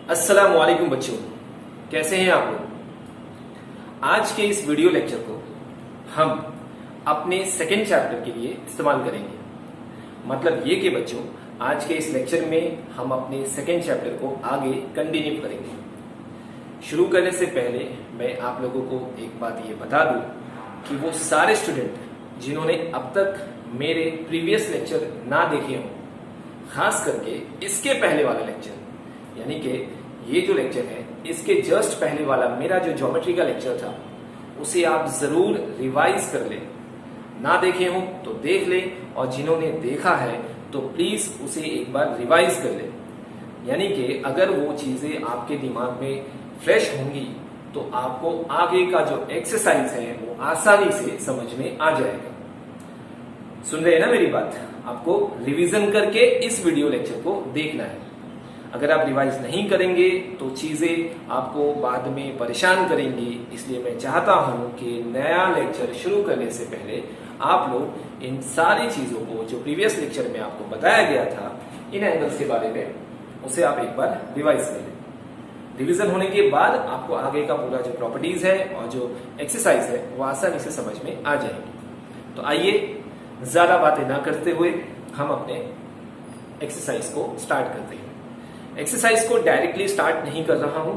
अस्सलाम वालेकुम बच्चों, कैसे हैं आप लोग। आज के इस वीडियो लेक्चर को हम अपने सेकेंड चैप्टर के लिए इस्तेमाल करेंगे। मतलब ये कि बच्चों, आज के इस लेक्चर में हम अपने सेकेंड चैप्टर को आगे कंटिन्यू करेंगे। शुरू करने से पहले मैं आप लोगों को एक बात ये बता दूं कि वो सारे स्टूडेंट जिन्होंने अब तक मेरे प्रीवियस लेक्चर ना देखे हों, खास करके इसके पहले वाला लेक्चर, यानी कि ये जो लेक्चर है इसके जस्ट पहले वाला मेरा जो ज्योमेट्री का लेक्चर था, उसे आप जरूर रिवाइज कर लें। ना देखे हों तो देख लें, और जिन्होंने देखा है तो प्लीज उसे एक बार रिवाइज कर लें। यानी कि अगर वो चीजें आपके दिमाग में फ्रेश होंगी तो आपको आगे का जो एक्सरसाइज है वो आसानी से समझ में आ जाएगा। सुन रहे हैं ना मेरी बात? आपको रिवीजन करके इस वीडियो लेक्चर को देखना है। अगर आप रिवाइज नहीं करेंगे तो चीजें आपको बाद में परेशान करेंगी। इसलिए मैं चाहता हूं कि नया लेक्चर शुरू करने से पहले आप लोग इन सारी चीजों को जो प्रीवियस लेक्चर में आपको बताया गया था, इन एंगल्स के बारे में, उसे आप एक बार रिवाइज कर लें। रिवीजन होने के बाद आपको आगे का पूरा जो प्रॉपर्टीज है और जो एक्सरसाइज है वो आसानी से समझ में आ जाएंगे। तो आइए ज्यादा बातें ना करते हुए हम अपने एक्सरसाइज को स्टार्ट करते हैं। एक्सरसाइज को डायरेक्टली स्टार्ट नहीं कर रहा हूं,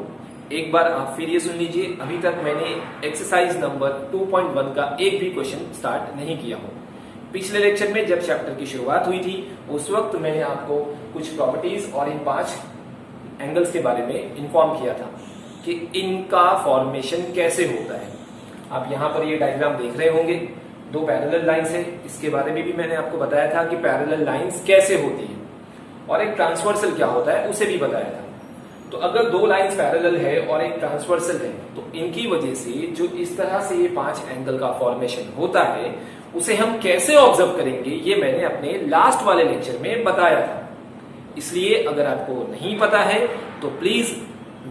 एक बार आप फिर ये सुन लीजिए। अभी तक मैंने एक्सरसाइज नंबर 2.1 का एक भी क्वेश्चन स्टार्ट नहीं किया हूं। पिछले लेक्चर में जब चैप्टर की शुरुआत हुई थी उस वक्त मैंने आपको कुछ प्रॉपर्टीज और इन 5 एंगल्स के बारे में इंफॉर्म किया था कि इनका फॉर्मेशन कैसे होता है। आप यहाँ पर ये डायग्राम देख रहे होंगे, 2 पैरेलल लाइंस है। इसके बारे में भी मैंने आपको बताया था कि पैरेलल लाइंस कैसे होती है, और एक ट्रांसवर्सल क्या होता है उसे भी बताया था। तो अगर 2 लाइंस पैरेलल है और एक ट्रांसवर्सल है तो इनकी वजह से जो इस तरह से ये 5 एंगल का फॉर्मेशन होता है उसे हम कैसे ऑब्जर्व करेंगे, ये मैंने अपने लास्ट वाले लेक्चर में बताया था। इसलिए अगर आपको नहीं पता है तो प्लीज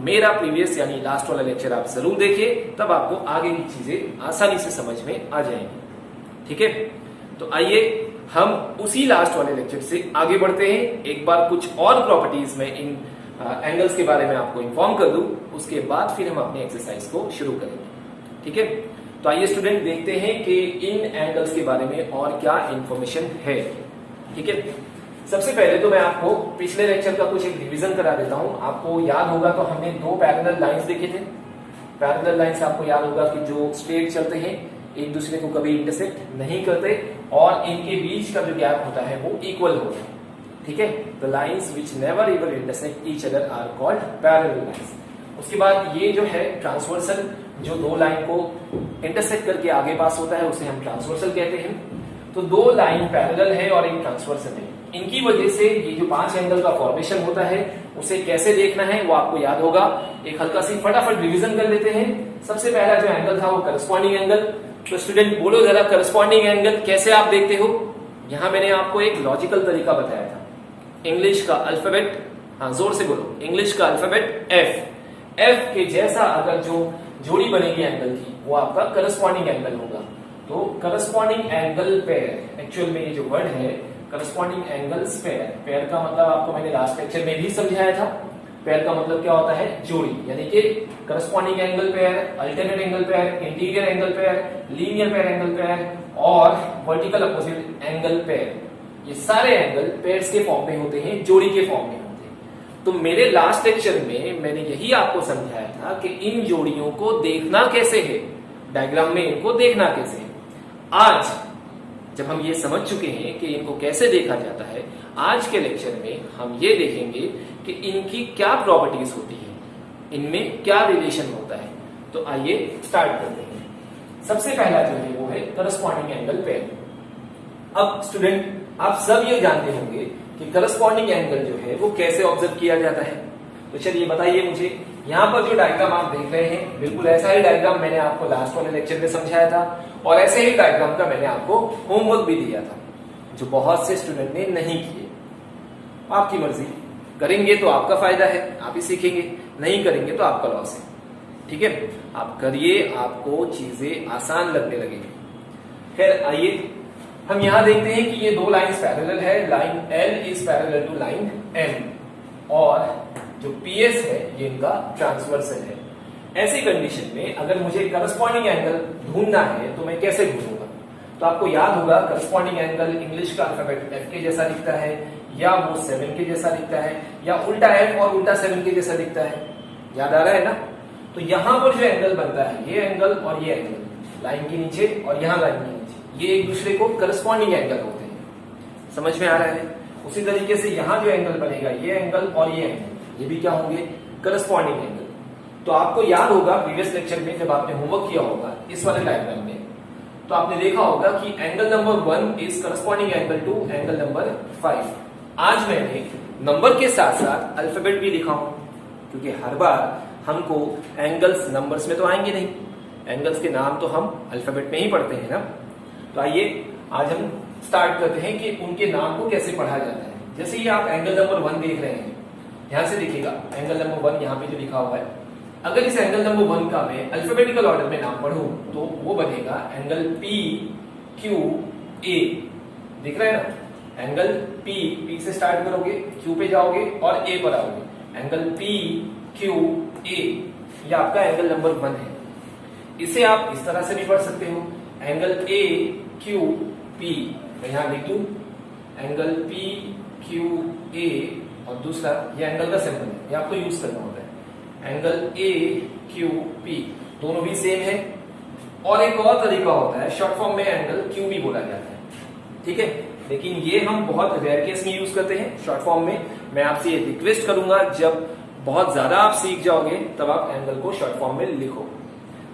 मेरा प्रीवियस यानी लास्ट वाला लेक्चर आप जरूर देखिए, तब आपको आगे की चीजें आसानी से समझ में आ जाएंगी। ठीक है, तो आइए हम उसी लास्ट वाले लेक्चर से आगे बढ़ते हैं। एक बार कुछ और प्रॉपर्टीज में इन एंगल्स के बारे में आपको इन्फॉर्म कर दूं, उसके बाद फिर हम अपने एक्सरसाइज को शुरू करेंगे। ठीक है, तो आइए स्टूडेंट देखते हैं कि इन एंगल्स के बारे में और क्या इंफॉर्मेशन है। ठीक है, सबसे पहले तो मैं आपको पिछले लेक्चर का कुछ एक रिवीजन करा देता हूं। आपको याद होगा तो हमने 2 पैरेलल लाइंस देखे थे। पैरेलल लाइंस आपको याद होगा कि जो स्ट्रेट चलते हैं, एक दूसरे को कभी इंटरसेक्ट नहीं करते, और इनके बीच का जो गैप होता है वो इक्वल होता है। ठीक है, the lines which never ever intersect each other are called parallel lines. उसके बाद ये जो है ट्रांसवर्सल, जो 2 लाइन को इंटरसेक्ट करके आगे पास होता है उसे हम ट्रांसवर्सल कहते हैं। तो 2 लाइन पैरेलल है और एक ट्रांसवर्सल है। इनकी वजह से ये जो 5 एंगल का फॉर्मेशन होता है उसे कैसे देखना है वो आपको याद होगा। एक हल्का सी फटाफट रिवीजन कर लेते हैं। सबसे पहला जो एंगल था वो करस्पॉन्डिंग एंगल। तो स्टूडेंट बोलो जरा, करस्पॉन्डिंग एंगल कैसे आप देखते हो? यहां मैंने आपको एक लॉजिकल तरीका बताया था। इंग्लिश का अल्फाबेट, हाँ जोर से बोलो, इंग्लिश का अल्फाबेट एफ के जैसा अगर जो जोड़ी बनेगी एंगल की वो आपका करस्पॉन्डिंग एंगल होगा। तो करस्पॉन्डिंग एंगल पेयर, एक्चुअल में ये जो वर्ड है करस्पॉन्डिंग एंगल्स पेयर, पेयर का मतलब आपको मैंने लास्ट लेक्चर में भी समझाया था। पेयर का मतलब क्या होता है? जोड़ी, यानी कि corresponding angle pair, alternate angle pair, interior angle pair, linear pair angle pair और वर्टिकल अपोजिट एंगल पेयर। ये सारे एंगल पेयर्स के फॉर्म में होते हैं, जोड़ी के फॉर्म में होते हैं। तो मेरे लास्ट लेक्चर में मैंने यही आपको समझाया था कि इन जोड़ियों को देखना कैसे है, डायग्राम में इनको देखना कैसे है। आज जब हम ये समझ चुके हैं कि इनको कैसे देखा जाता है, आज के लेक्चर में हम ये देखेंगे कि इनकी क्या प्रॉपर्टीज होती है, इनमें क्या रिलेशन होता है। तो आइए स्टार्ट करते हैं। सबसे पहला जो है वो है करस्पॉन्डिंग एंगल पेयर। अब स्टूडेंट आप सब ये जानते होंगे कि करस्पॉन्डिंग एंगल जो है वो कैसे ऑब्जर्व किया जाता है। तो चलिए बताइए मुझे। यहाँ पर जो डायग्राम आप देख रहे हैं बिल्कुल ऐसा ही डायग्राम मैंने आपको लास्ट वाले लेक्चर में समझाया था, और ऐसे ही डायग्राम का मैंने आपको होमवर्क भी दिया था, जो बहुत से स्टूडेंट ने नहीं किए। आपकी मर्जी, करेंगे तो आपका फायदा है, आप ही सीखेंगे, नहीं करेंगे तो आपका लॉस है। ठीक है, आप करिए, आपको चीजें आसान लगने लगेगी। खैर आइए हम यहां देखते हैं कि ये 2 लाइंस पैरेलल है। Line L is parallel to line M, और जो पीएस है ये इनका ट्रांसवर्सल है। ऐसी कंडीशन में अगर मुझे करस्पॉन्डिंग एंगल ढूंढना है तो मैं कैसे ढूंढूंगा? तो आपको याद होगा करस्पॉन्डिंग एंगल इंग्लिश का अल्फाबेट एफ के जैसा दिखता है, या वो 7 के जैसा दिखता है, या उल्टा एफ और उल्टा 7 के जैसा दिखता है। याद आ रहा है ना? तो यहां पर जो एंगल बनता है, ये एंगल और ये एंगल लाइन के नीचे और यहां लाइन के नीचे, ये एक दूसरे को करस्पॉन्डिंग एंगल होते हैं। समझ में आ रहा है? उसी तरीके से यहां जो एंगल बनेगा, ये एंगल और ये एंगल, ये भी क्या होंगे? Corresponding angle. तो आपको याद होगा प्रीवियस लेक्चर में जब आपने होमवर्क किया होगा इस वाले डायग्राम में, तो आपने देखा होगा कि angle number 1 is corresponding angle to angle number 5। आज मैंने नंबर के साथ साथ अल्फाबेट भी लिखा हूं, क्योंकि हर बार हमको एंगल्स नंबर्स में तो आएंगे नहीं, एंगल्स के नाम तो हम अल्फाबेट में ही पढ़ते हैं ना। तो आइए आज हम स्टार्ट करते हैं कि उनके नाम को कैसे पढ़ा जाता है। जैसे ये आप एंगल नंबर 1 देख रहे हैं, ध्यान से देखिएगा एंगल नंबर 1 यहाँ पे जो लिखा हुआ है, अगर इस एंगल नंबर 1 का मैं अल्फाबेटिकल ऑर्डर में नाम पढ़ूं तो वो बनेगा एंगल पी क्यू ए। दिख रहा है ना? एंगल पी से स्टार्ट करोगे, क्यू पे जाओगे और ए पर आओगे, एंगल पी क्यू ए, ये आपका एंगल नंबर 1 है। इसे आप इस तरह से भी पढ़ सकते हो, एंगल ए क्यू पी। मैं यहां लिख दूं एंगल पी क्यू ए, और दूसरा ये एंगल का सिंबल है, ये आपको यूज करना होता है, एंगल ए क्यू पी, दोनों भी सेम है। और एक और तरीका होता है, शॉर्ट फॉर्म में एंगल क्यू भी बोला जाता है, ठीक है, लेकिन ये हम बहुत रेयर केस में यूज करते हैं शॉर्ट फॉर्म में। मैं आपसे ये रिक्वेस्ट करूंगा जब बहुत ज्यादा आप सीख जाओगे तब आप एंगल को शॉर्ट फॉर्म में लिखो।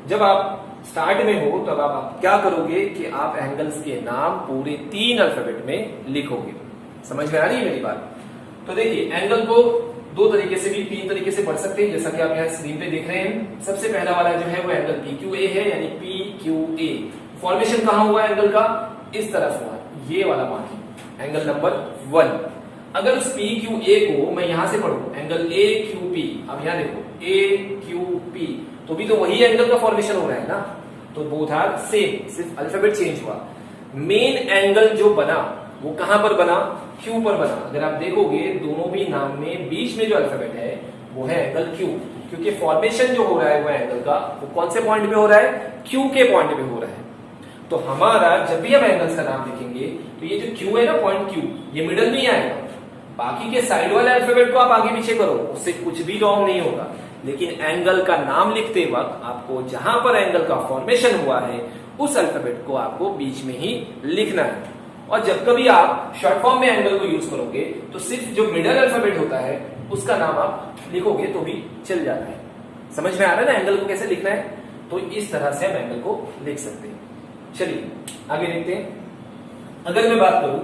जब आप स्टार्ट में हो तब आप क्या करोगे कि आप एंगल्स के नाम पूरे 3 अल्फाबेट में लिखोगे। समझ में आ रही है मेरी बात? तो देखिए एंगल को 2 तरीके से भी 3 तरीके से पढ़ सकते हैं, जैसा कि आप यहाँ स्क्रीन पे देख रहे हैं। सबसे पहला वाला जो है वो एंगल पी क्यू ए है, यानी पी क्यू ए। फॉर्मेशन कहां हुआ एंगल का? इस तरफ हुआ, ये वाला मार्किंग, एंगल नंबर 1। अगर उस पी क्यू ए को मैं यहां से पढ़ू एंगल ए क्यू पी, अब यहां देखो ए क्यू पी, तो भी तो वही एंगल का फॉर्मेशन हो रहा है ना, तो बोथ आर सेम, सिर्फ अल्फाबेट चेंज हुआ। मेन एंगल जो बना वो कहां पर बना? क्यू पर बना। अगर आप देखोगे दोनों भी नाम में बीच में जो अल्फाबेट है वो है एंगल क्यू, क्योंकि फॉर्मेशन जो हो रहा है वो एंगल का वो कौन से पॉइंट पे हो रहा है? क्यू के पॉइंट पे हो रहा है। तो हमारा जब भी हम एंगल्स का नाम लिखेंगे तो ये जो क्यू है ना, पॉइंट क्यू, ये मिडल में ही आएगा। बाकी के साइड वाले अल्फाबेट को आप आगे पीछे करो, उससे कुछ भी रॉन्ग नहीं होगा, लेकिन एंगल का नाम लिखते वक्त आपको जहां पर एंगल का फॉर्मेशन हुआ है उस अल्फाबेट को आपको बीच में ही लिखना है। और जब कभी आप शॉर्ट फॉर्म में एंगल को यूज करोगे तो सिर्फ जो मिडल अल्फाबेट होता है उसका नाम आप लिखोगे तो भी चल जाता है। समझ में आ रहा है ना एंगल को कैसे लिखना है? तो इस तरह से हम एंगल को लिख सकते हैं। चलिए आगे देखते हैं। अगर मैं बात करूं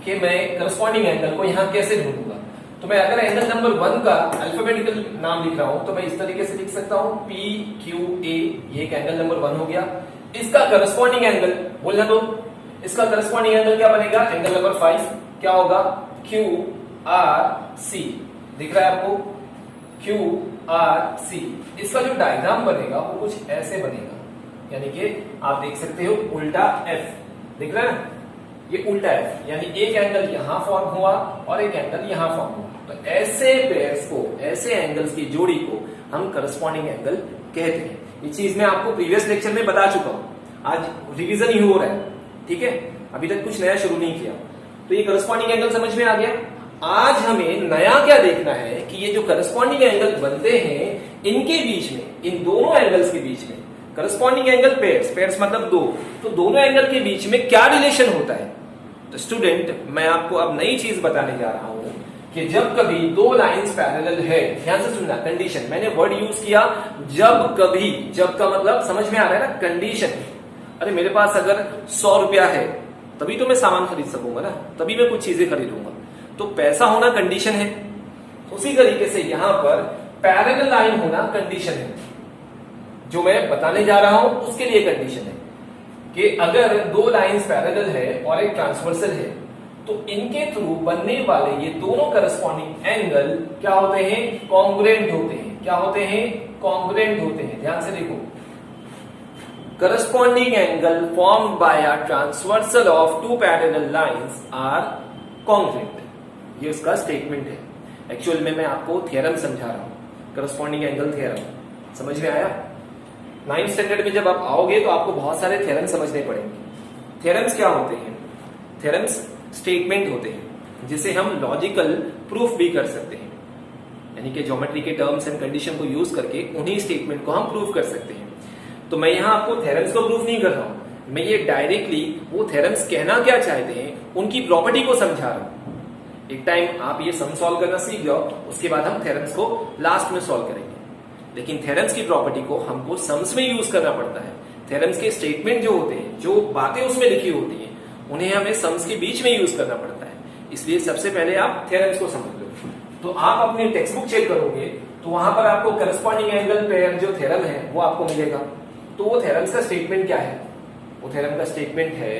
कि मैं करस्पॉन्डिंग एंगल को यहां कैसे ढूंढूंगा, तो मैं अगर एंगल नंबर 1 का अल्फाबेटिकल नाम लिख रहा हूं तो मैं इस तरीके से लिख सकता हूं पी क्यू ए, ये एक एंगल नंबर 1 हो गया। इसका करस्पॉन्डिंग एंगल बोलना, तो इसका करस्पॉन्डिंग एंगल क्या बनेगा? एंगल नंबर 5 क्या होगा? Q R C. दिख रहा है आपको? Q R C. इसका जो डायग्राम बनेगा वो कुछ ऐसे बनेगा, यानी कि आप देख सकते हो उल्टा एफ, दिख रहा है ना? ये उल्टा एफ, यानी एक एंगल यहां फॉर्म हुआ और एक एंगल यहां फॉर्म हुआ। तो ऐसे पेयर्स को, ऐसे एंगल्स की जोड़ी को हम करस्पॉन्डिंग एंगल कहते हैं। ये चीज मैं आपको प्रीवियस लेक्चर में बता चुका हूं, आज रिवीजन ही हो रहा है, ठीक है, अभी तक कुछ नया शुरू नहीं किया। तो ये करस्पॉन्डिंग एंगल समझ में आ गया। आज हमें नया क्या देखना है कि ये जो करस्पॉन्डिंग एंगल बनते हैं इनके बीच में, इन दोनों एंगल्स के बीच में, करस्पॉन्डिंग एंगल पेयर्स, पेयर्स मतलब 2, तो दोनों एंगल के बीच में क्या रिलेशन होता है। तो स्टूडेंट मैं आपको अब नई चीज बताने जा रहा हूं कि जब कभी 2 लाइंस पैरेलल है, ध्यान से सुनना, कंडीशन, मैंने वर्ड यूज किया जब कभी, जब का मतलब समझ में आ रहा है ना, कंडीशन। अरे मेरे पास अगर 100 रुपया है तभी तो मैं सामान खरीद सकूंगा ना, तभी मैं कुछ चीजें खरीदूंगा, तो पैसा होना कंडीशन है। उसी तरीके से यहां पर पैरेलल लाइन होना कंडीशन है। जो मैं बताने जा रहा हूं उसके लिए कंडीशन है कि अगर 2 लाइंस पैरेलल है और एक ट्रांसवर्सल है तो इनके थ्रू बनने वाले ये दोनों करस्पॉन्डिंग एंगल क्या होते हैं? कॉन्ग्रुएंट होते हैं। क्या होते हैं? कॉन्ग्रुएंट होते हैं। ध्यान से देखो, corresponding angle formed by a transversal of 2 parallel lines are congruent, ये उसका स्टेटमेंट है। एक्चुअल में मैं आपको थ्योरम समझा रहा हूँ, करस्पॉन्डिंग एंगल थ्योरम। समझ में आया? 9th स्टैंडर्ड में जब आप आओगे तो आपको बहुत सारे थ्योरम समझने पड़ेंगे। थ्योरम्स क्या होते हैं? थ्योरम्स स्टेटमेंट होते हैं जिसे हम लॉजिकल प्रूफ भी कर सकते हैं, यानी कि ज्योमेट्री के टर्म्स एंड कंडीशन को यूज करके उन्हीं स्टेटमेंट को हम प्रूफ कर सकते हैं। तो मैं यहाँ आपको थ्योरम्स को प्रूफ नहीं कर रहा हूँ, मैं ये डायरेक्टली वो थ्योरम्स कहना क्या चाहते हैं उनकी प्रॉपर्टी को समझा रहा हूँ। एक टाइम आप ये सम सॉल्व करना सीख जाओ, उसके बाद हम थ्योरम्स को लास्ट में सॉल्व करेंगे। लेकिन थ्योरम्स की प्रॉपर्टी को हमको सम्स में यूज करना पड़ता है। थ्योरम्स के स्टेटमेंट जो होते हैं, जो बातें उसमें लिखी होती हैं, उन्हें हमें सम्स के बीच में यूज करना पड़ता है। इसलिए सबसे पहले आप थ्योरम्स को समझ लो। तो आप अपनी टेक्स्ट बुक चेक करोगे तो वहां पर आपको करस्पॉन्डिंग एंगल पेयर जो थ्योरम है वो आपको मिलेगा। तो वो थ्योरम्स का स्टेटमेंट क्या है? वो थ्योरम का स्टेटमेंट है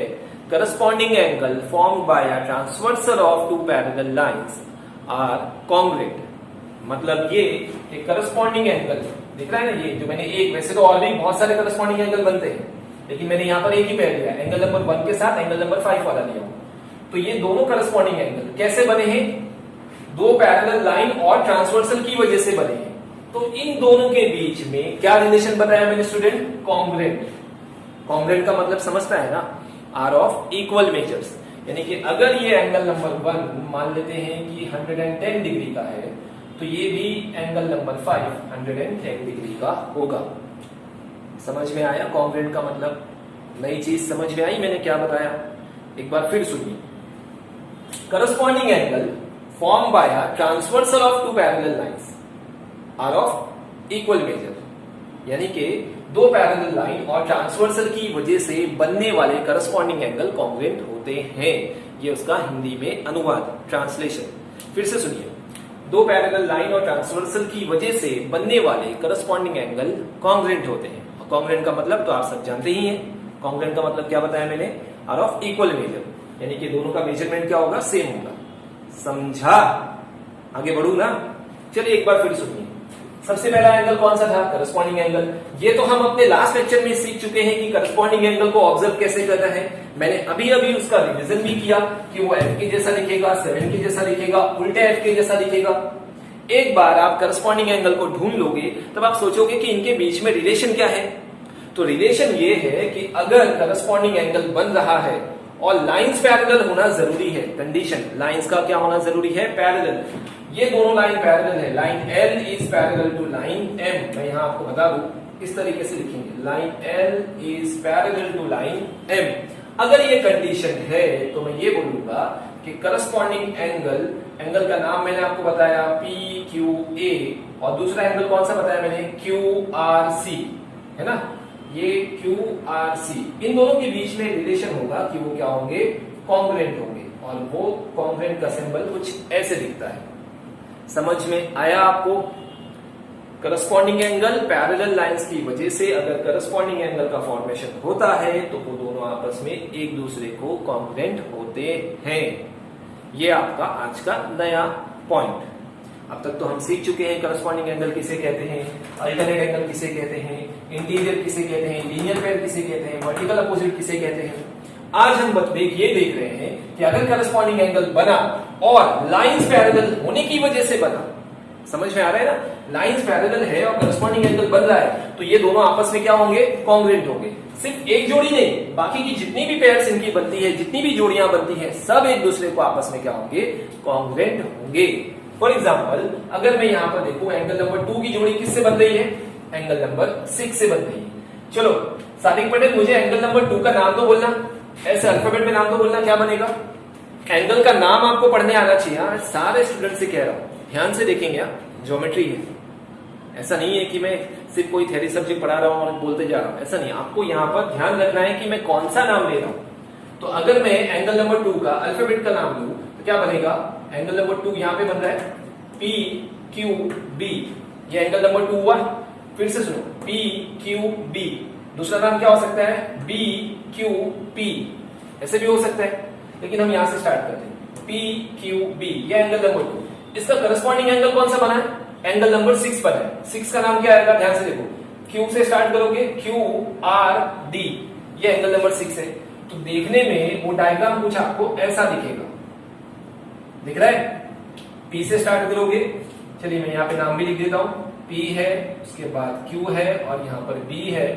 corresponding angle formed by a transversal of two parallel lines are congruent। मतलब ये कि करस्पॉन्डिंग एंगल दिख रहा है ना, ये जो मैंने एक, वैसे तो और भी बहुत सारे करस्पॉन्डिंग एंगल बनते हैं, लेकिन मैंने यहाँ पर एक ही पेयर लिया, एंगल नंबर 1 के साथ एंगल नंबर 5 वाला लिया हूं। तो ये दोनों करस्पॉन्डिंग एंगल कैसे बने हैं? दो पैरेलल लाइन और ट्रांसवर्सल की वजह से बने हैं। तो इन दोनों के बीच में क्या रिलेशन बताया मैंने स्टूडेंट? कॉन्ग्रुएंट। कॉन्ग्रुएंट का मतलब समझता है ना, आर ऑफ इक्वल मेजर्स, यानी कि अगर ये एंगल नंबर 1 मान लेते हैं कि 110 डिग्री का है, तो ये भी एंगल नंबर 5 110 डिग्री का होगा। समझ में आया? कॉन्ग्रुएंट का मतलब नई चीज समझ में आई मैंने क्या बताया? एक बार फिर सुनिए। Corresponding angle form by a transversal of two parallel lines are of equal measure, यानी कि दो पैरेलल लाइन और ट्रांसवर्सल की वजह से बनने वाले करस्पॉन्डिंग एंगल कॉन्ग्रुएंट होते हैं। ये उसका हिंदी में अनुवाद, ट्रांसलेशन। फिर से सुनिए। दो पैरेलल लाइन और ट्रांसवर्सल की वजह से बनने वाले करस्पॉन्डिंग एंगल कॉन्ग्रुएंट होते हैं। कॉन्ग्रुएंट का मतलब तो आप सब जानते ही हैं। कॉन्ग्रुएंट का मतलब क्या बताया मैंने? आर ऑफ इक्वल मेजर, यानी कि दोनों का मेजरमेंट क्या होगा? सेम होगा। समझा? आगे बढ़ू ना? चलिए एक बार फिर सुनिए। सबसे पहला एंगल कौन सा था? Corresponding angle. ये तो हम अपने लास्ट लेक्चर में सीख चुके हैं कि करस्पॉन्डिंग एंगल को ऑब्जर्व कैसे करना है। मैंने अभी अभी उसका रिवीजन भी किया कि वो एफ के जैसा लिखेगा, 7 के जैसा लिखेगा, उल्टे एफ के जैसा लिखेगा। एक बार आप करस्पॉन्डिंग एंगल को ढूंढ लोगे तब आप सोचोगे कि इनके बीच में रिलेशन क्या है। तो रिलेशन ये है कि अगर करस्पॉन्डिंग एंगल बन रहा है और लाइंस पैरेलल होना जरूरी है, कंडीशन लाइंस का क्या होना जरूरी है? पैरेलल। ये दोनों लाइन पैरेलल है। Line L is parallel to line M। मैं यहां आपको बता दूं, इस तरीके से लिखेंगे, line L is parallel to line M। अगर ये कंडीशन है तो मैं ये बोलूंगा कि करस्पॉन्डिंग एंगल का नाम मैंने आपको बताया PQA, और दूसरा एंगल कौन सा बताया मैंने? QRC, है ना? ये QRC, इन दोनों के बीच में रिलेशन होगा कि वो क्या होंगे? कॉन्ग्रुएंट होंगे। और वो कॉन्ग्रुएंट का सिंबल कुछ ऐसे दिखता है। समझ में आया आपको? करस्पॉन्डिंग एंगल पैरेलल लाइंस की वजह से अगर करस्पॉन्डिंग एंगल का फॉर्मेशन होता है तो वो दोनों आपस में एक दूसरे को कॉन्ग्रुएंट होते हैं। ये आपका आज का नया पॉइंट। अब तक तो हम सीख चुके हैं करस्पॉन्डिंग एंगल किसे कहते हैं, अल्टरनेट एंगल किसे कहते हैं, इंटीरियर किसे कहते हैं, लीनियर पेयर किसे कहते हैं, वर्टिकल अपोजिट किसे कहते हैं। आज हम ये देख रहे हैं कि अगर करस्पॉन्डिंग एंगल बना और लाइंस पैरेलल होने की वजह से बना, समझ में आ रहा है ना? लाइंस पैरेलल है और करस्पॉन्डिंग एंगल बन रहा है तो ये दोनों आपस में क्या होंगे? कॉन्ग्रुएंट होंगे। सिर्फ एक जोड़ी नहीं, बाकी की जितनी भी पेयर्स इनकी बनती है, जितनी भी जोड़ियां बनती है, सब एक दूसरे को आपस में क्या होंगे? कॉन्ग्रुएंट होंगे। फॉर एग्जाम्पल अगर मैं यहां पर देखूं, एंगल नंबर 2 की जोड़ी किससे बन रही है? एंगल नंबर 6 से बन रही है। चलो सादिक पटेल, मुझे एंगल नंबर 2 का नाम तो बोलना, ऐसे अल्फाबेट में नाम तो बोलना, क्या बनेगा? एंगल का नाम आपको पढ़ने आना चाहिए। यार सारे स्टूडेंट से कह रहा हूं, ध्यान से देखेंगे। ज्योमेट्री है, ऐसा नहीं है कि मैं सिर्फ कोई थ्योरी सब्जेक्ट पढ़ा रहा हूं और बोलते जा रहा हूं, ऐसा नहीं। आपको यहां पर ध्यान रखना है कि मैं कौन सा नाम ले रहा हूं। तो अगर मैं एंगल नंबर 2 का अल्फाबेट का नाम लूं तो क्या बनेगा? एंगल नंबर 2 यहां पे बन रहा है PQB, ये एंगल नंबर 2 हुआ। फिर से सुनो, PQB, दूसरा नाम क्या हो सकता है? BQP, ऐसे भी हो सकता है, लेकिन हम यहां से स्टार्ट करते हैं। PQB, ये एंगल नंबर 2। इसका करस्पॉन्डिंग एंगल कौन सा बना है? एंगल नंबर 6 बना है। 6 का नाम क्या आएगा? ध्यान से देखो, Q से स्टार्ट करोगे, QRD, ये एंगल नंबर 6 है। तो देखने में वो डायग्राम कुछ आपको ऐसा दिखेगा, दिख रहा है? P से स्टार्ट करोगे, चलिए मैं यहाँ पे नाम भी लिख देता हूँ, P है, उसके बाद Q है और यहाँ पर B है,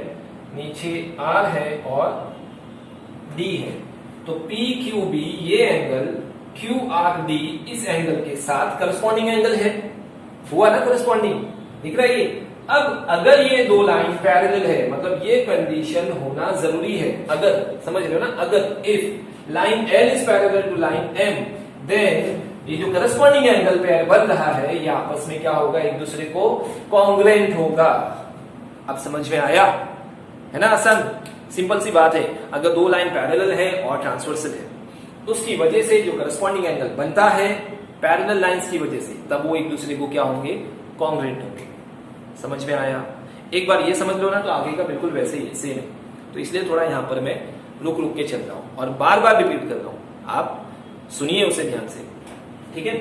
नीचे R है और D है। तो PQB ये एंगल QRD इस एंगल के साथ करस्पॉन्डिंग एंगल है, हुआ ना करस्पॉन्डिंग, दिख रहा है ये। अब अगर ये दो लाइन पैरेलल है, मतलब ये कंडीशन होना जरूरी है, अगर, समझ रहे हो ना, अगर if line L is parallel to line M, then ये जो करस्पॉन्डिंग एंगल पेयर बन रहा है ये आपस में क्या होगा, एक दूसरे को कॉन्ग्रुएंट होगा। अब समझ में आया है ना, आसान सिंपल सी बात है। अगर दो लाइन पैरेलल है और ट्रांसवर्सल है, तो उसकी वजह से जो करस्पॉन्डिंग एंगल बनता है पैरेलल लाइंस की वजह से, तब वो एक दूसरे को क्या होंगे, कॉन्ग्रुएंट होंगे। समझ में आया? एक बार ये समझ लो ना, तो आगे का बिल्कुल वैसे ही सेम है। तो इसलिए थोड़ा यहां पर मैं रुक रुक के चल रहा हूं और बार बार रिपीट कर रहा हूं, आप सुनिए उसे ध्यान से, ठीक है।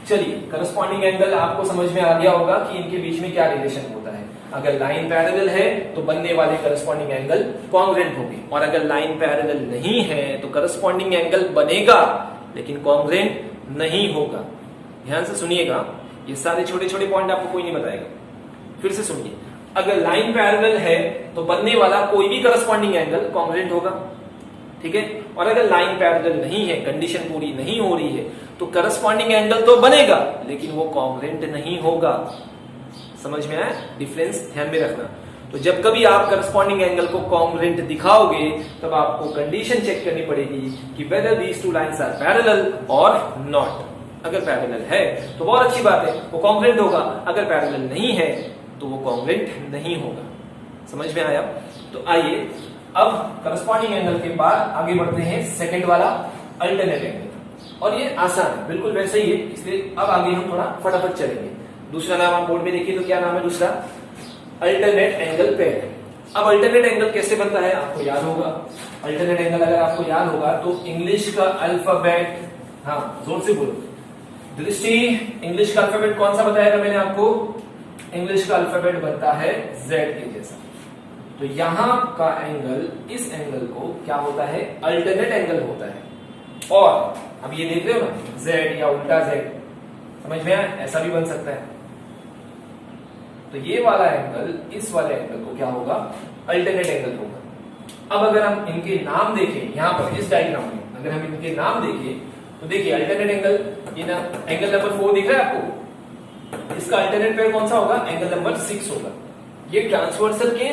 चलिए, करस्पॉन्डिंग एंगल आपको समझ में आ गया होगा कि इनके बीच में क्या रिलेशन होता है। अगर लाइन पैरेलल है तो बनने वाले करस्पॉन्डिंग एंगल कॉन्ग्रुएंट होंगे, और अगर लाइन पैरेलल नहीं है तो करस्पॉन्डिंग एंगल बनेगा लेकिन कॉन्ग्रुएंट नहीं होगा। ध्यान से सुनिएगा, ये सारे छोटे छोटे पॉइंट आपको कोई नहीं बताएगा। फिर से सुनिए, अगर लाइन पैरेलल है तो बनने वाला कोई भी करस्पॉन्डिंग एंगल कॉन्ग्रुएंट होगा, ठीक है। और अगर लाइन पैरेलल नहीं है, कंडीशन पूरी नहीं हो रही है, तो करस्पॉन्डिंग एंगल तो बनेगा लेकिन वो कॉन्ग्रुएंट नहीं होगा। समझ में आया डिफरेंस? ध्यान में रखना। तो जब कभी आप करस्पॉन्डिंग एंगल को कॉन्ग्रुएंट दिखाओगे, तब आपको कंडीशन चेक करनी पड़ेगी कि whether these two lines are parallel और नॉट। अगर पैरेलल है तो बहुत अच्छी बात है, वो कॉन्ग्रुएंट होगा। अगर पैरेलल नहीं है तो वो कॉन्ग्रुएंट नहीं होगा। समझ में आया? तो आइए अब करस्पॉन्डिंग एंगल के बाद आगे बढ़ते हैं सेकंड वाला, अल्टरनेट एंगल। और ये आसान है, बिल्कुल वैसे ही है, इसलिए अब आगे हम थोड़ा फटाफट चलेंगे। दूसरा नाम आप बोर्ड में देखिए तो क्या नाम है दूसरा, अल्टरनेट एंगल पेयर। अब अल्टरनेट एंगल कैसे बनता है आपको याद होगा। अल्टरनेट एंगल अगर आपको याद होगा तो इंग्लिश का अल्फाबेट, हाँ जोर से बोलो दृष्टि, इंग्लिश का अल्फाबेट कौन सा बताया था मैंने आपको, इंग्लिश का अल्फाबेट बनता है जेड के जैसा। तो यहां का एंगल इस एंगल को क्या होता है, अल्टरनेट एंगल होता है। और अब ये देख रहे हो ना, जेड या उल्टा जेड, समझ में आया? ऐसा भी बन सकता है। तो ये वाला एंगल इस वाले एंगल को क्या होगा, अल्टरनेट एंगल होगा। अब अगर हम इनके नाम देखें, यहां पर इस डायग्राम में अगर हम इनके नाम देखें तो देखिए अल्टरनेट एंगल, ये ना एंगल नंबर 4 दिख रहा है आपको, इसका अल्टरनेट पेयर कौन सा होगा, एंगल नंबर 6 होगा। ये ट्रांसवर्सल के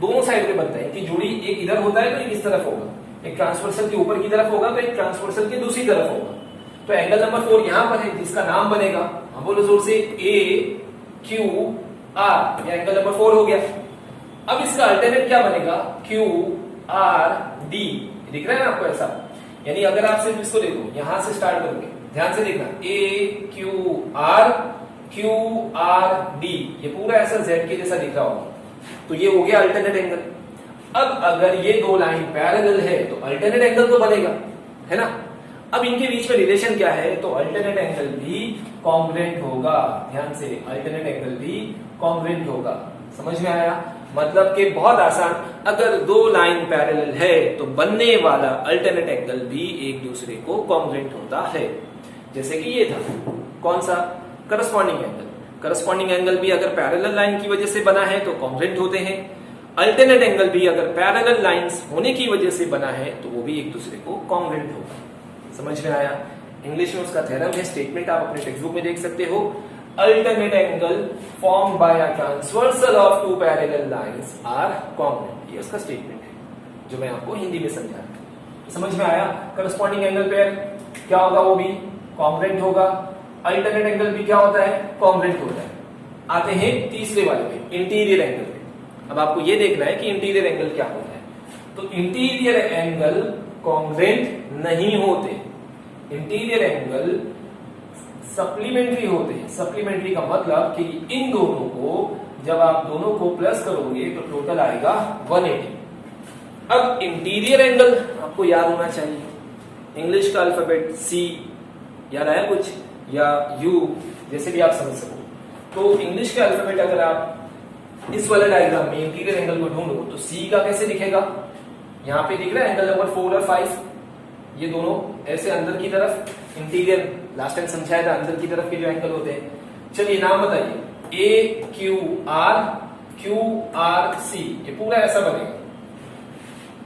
दोनों साइड में बनता है, इनकी जोड़ी एक इधर होता है तो एक इस तरफ होगा, एक ट्रांसवर्सल के ऊपर की तरफ होगा तो एक ट्रांसवर्सल के दूसरी तरफ होगा। तो एंगल नंबर 4 यहां पर है जिसका नाम बनेगा, हम बोलो जोर से, ए क्यू आर, ये एंगल नंबर 4 हो गया। अब इसका अल्टरनेट क्या बनेगा, क्यू आर डी, दिख रहा है ना आपको ऐसा। यानी अगर आप सिर्फ इसको देखो, यहां से स्टार्ट करोगे, ध्यान से देखना, ए क्यू आर डी, ये पूरा ऐसा जेड के जैसा दिख रहा होगा। तो ये हो गया अल्टरनेट एंगल। अब अगर ये दो लाइन पैरेलल है तो अल्टरनेट एंगल तो बनेगा, है ना। अब इनके बीच में रिलेशन क्या है, तो अल्टरनेट एंगल भी कॉन्ग्रुएंट होगा। ध्यान से, अल्टरनेट एंगल भी कॉन्ग्रुएंट होगा। समझ में आया? मतलब कि बहुत आसान, अगर दो लाइन पैरेलल है तो बनने वाला अल्टरनेट एंगल भी एक दूसरे को कॉन्ग्रुएंट होता है। जैसे कि ये था कौन सा, करस्पॉन्डिंग एंगल। करस्पॉन्डिंग एंगल भी अगर पैरेलल लाइन की वजह से बना है तो कॉन्ग्रुएंट होते हैं। अल्टरनेट एंगल भी अगर पैरेलल लाइंस होने की वजह से बना है तो वो भी एक दूसरे को कॉन्ग्रुएंट होगा। समझ में आया? इंग्लिश में उसका थ्योरम है, स्टेटमेंट आप अपने टेक्स्ट बुक में देख सकते हो। Alternate angle formed by a transversal of two parallel lines are congruent, ये उसका स्टेटमेंट है जो मैं आपको हिंदी में समझाया। समझ में आया? करस्पॉन्डिंग एंगल पेयर क्या होगा, वो भी कॉन्ग्रुएंट होगा। अल्टरनेट एंगल भी क्या होता है, कॉन्ग्रुएंट होता है। आते हैं तीसरे वाले पे, इंटीरियर एंगल पे। अब आपको ये देखना है कि इंटीरियर एंगल क्या होता है। तो इंटीरियर एंगल कॉन्ग्रुएंट नहीं होते, इंटीरियर एंगल सप्लीमेंट्री होते हैं। सप्लीमेंट्री का मतलब कि इन दोनों को जब आप दोनों को प्लस करोगे तो टोटल आएगा 180। अब इंटीरियर एंगल आपको याद होना चाहिए, इंग्लिश का अल्फाबेट सी, याद आया कुछ, या यू, जैसे भी आप समझ सको। तो इंग्लिश का अल्फाबेट अगर आप इस वाले डायग्राम में इंटीरियर एंगल को ढूंढो तो सी का कैसे दिखेगा, यहां पे दिख रहा है एंगल नंबर 4 और 5, ये दोनों ऐसे अंदर की तरफ, इंटीरियर लास्ट टाइम समझाया था, अंदर की तरफ के जो एंगल होते हैं। चलिए नाम बताइए, ए क्यू आर सी, ये पूरा ऐसा बनेगा।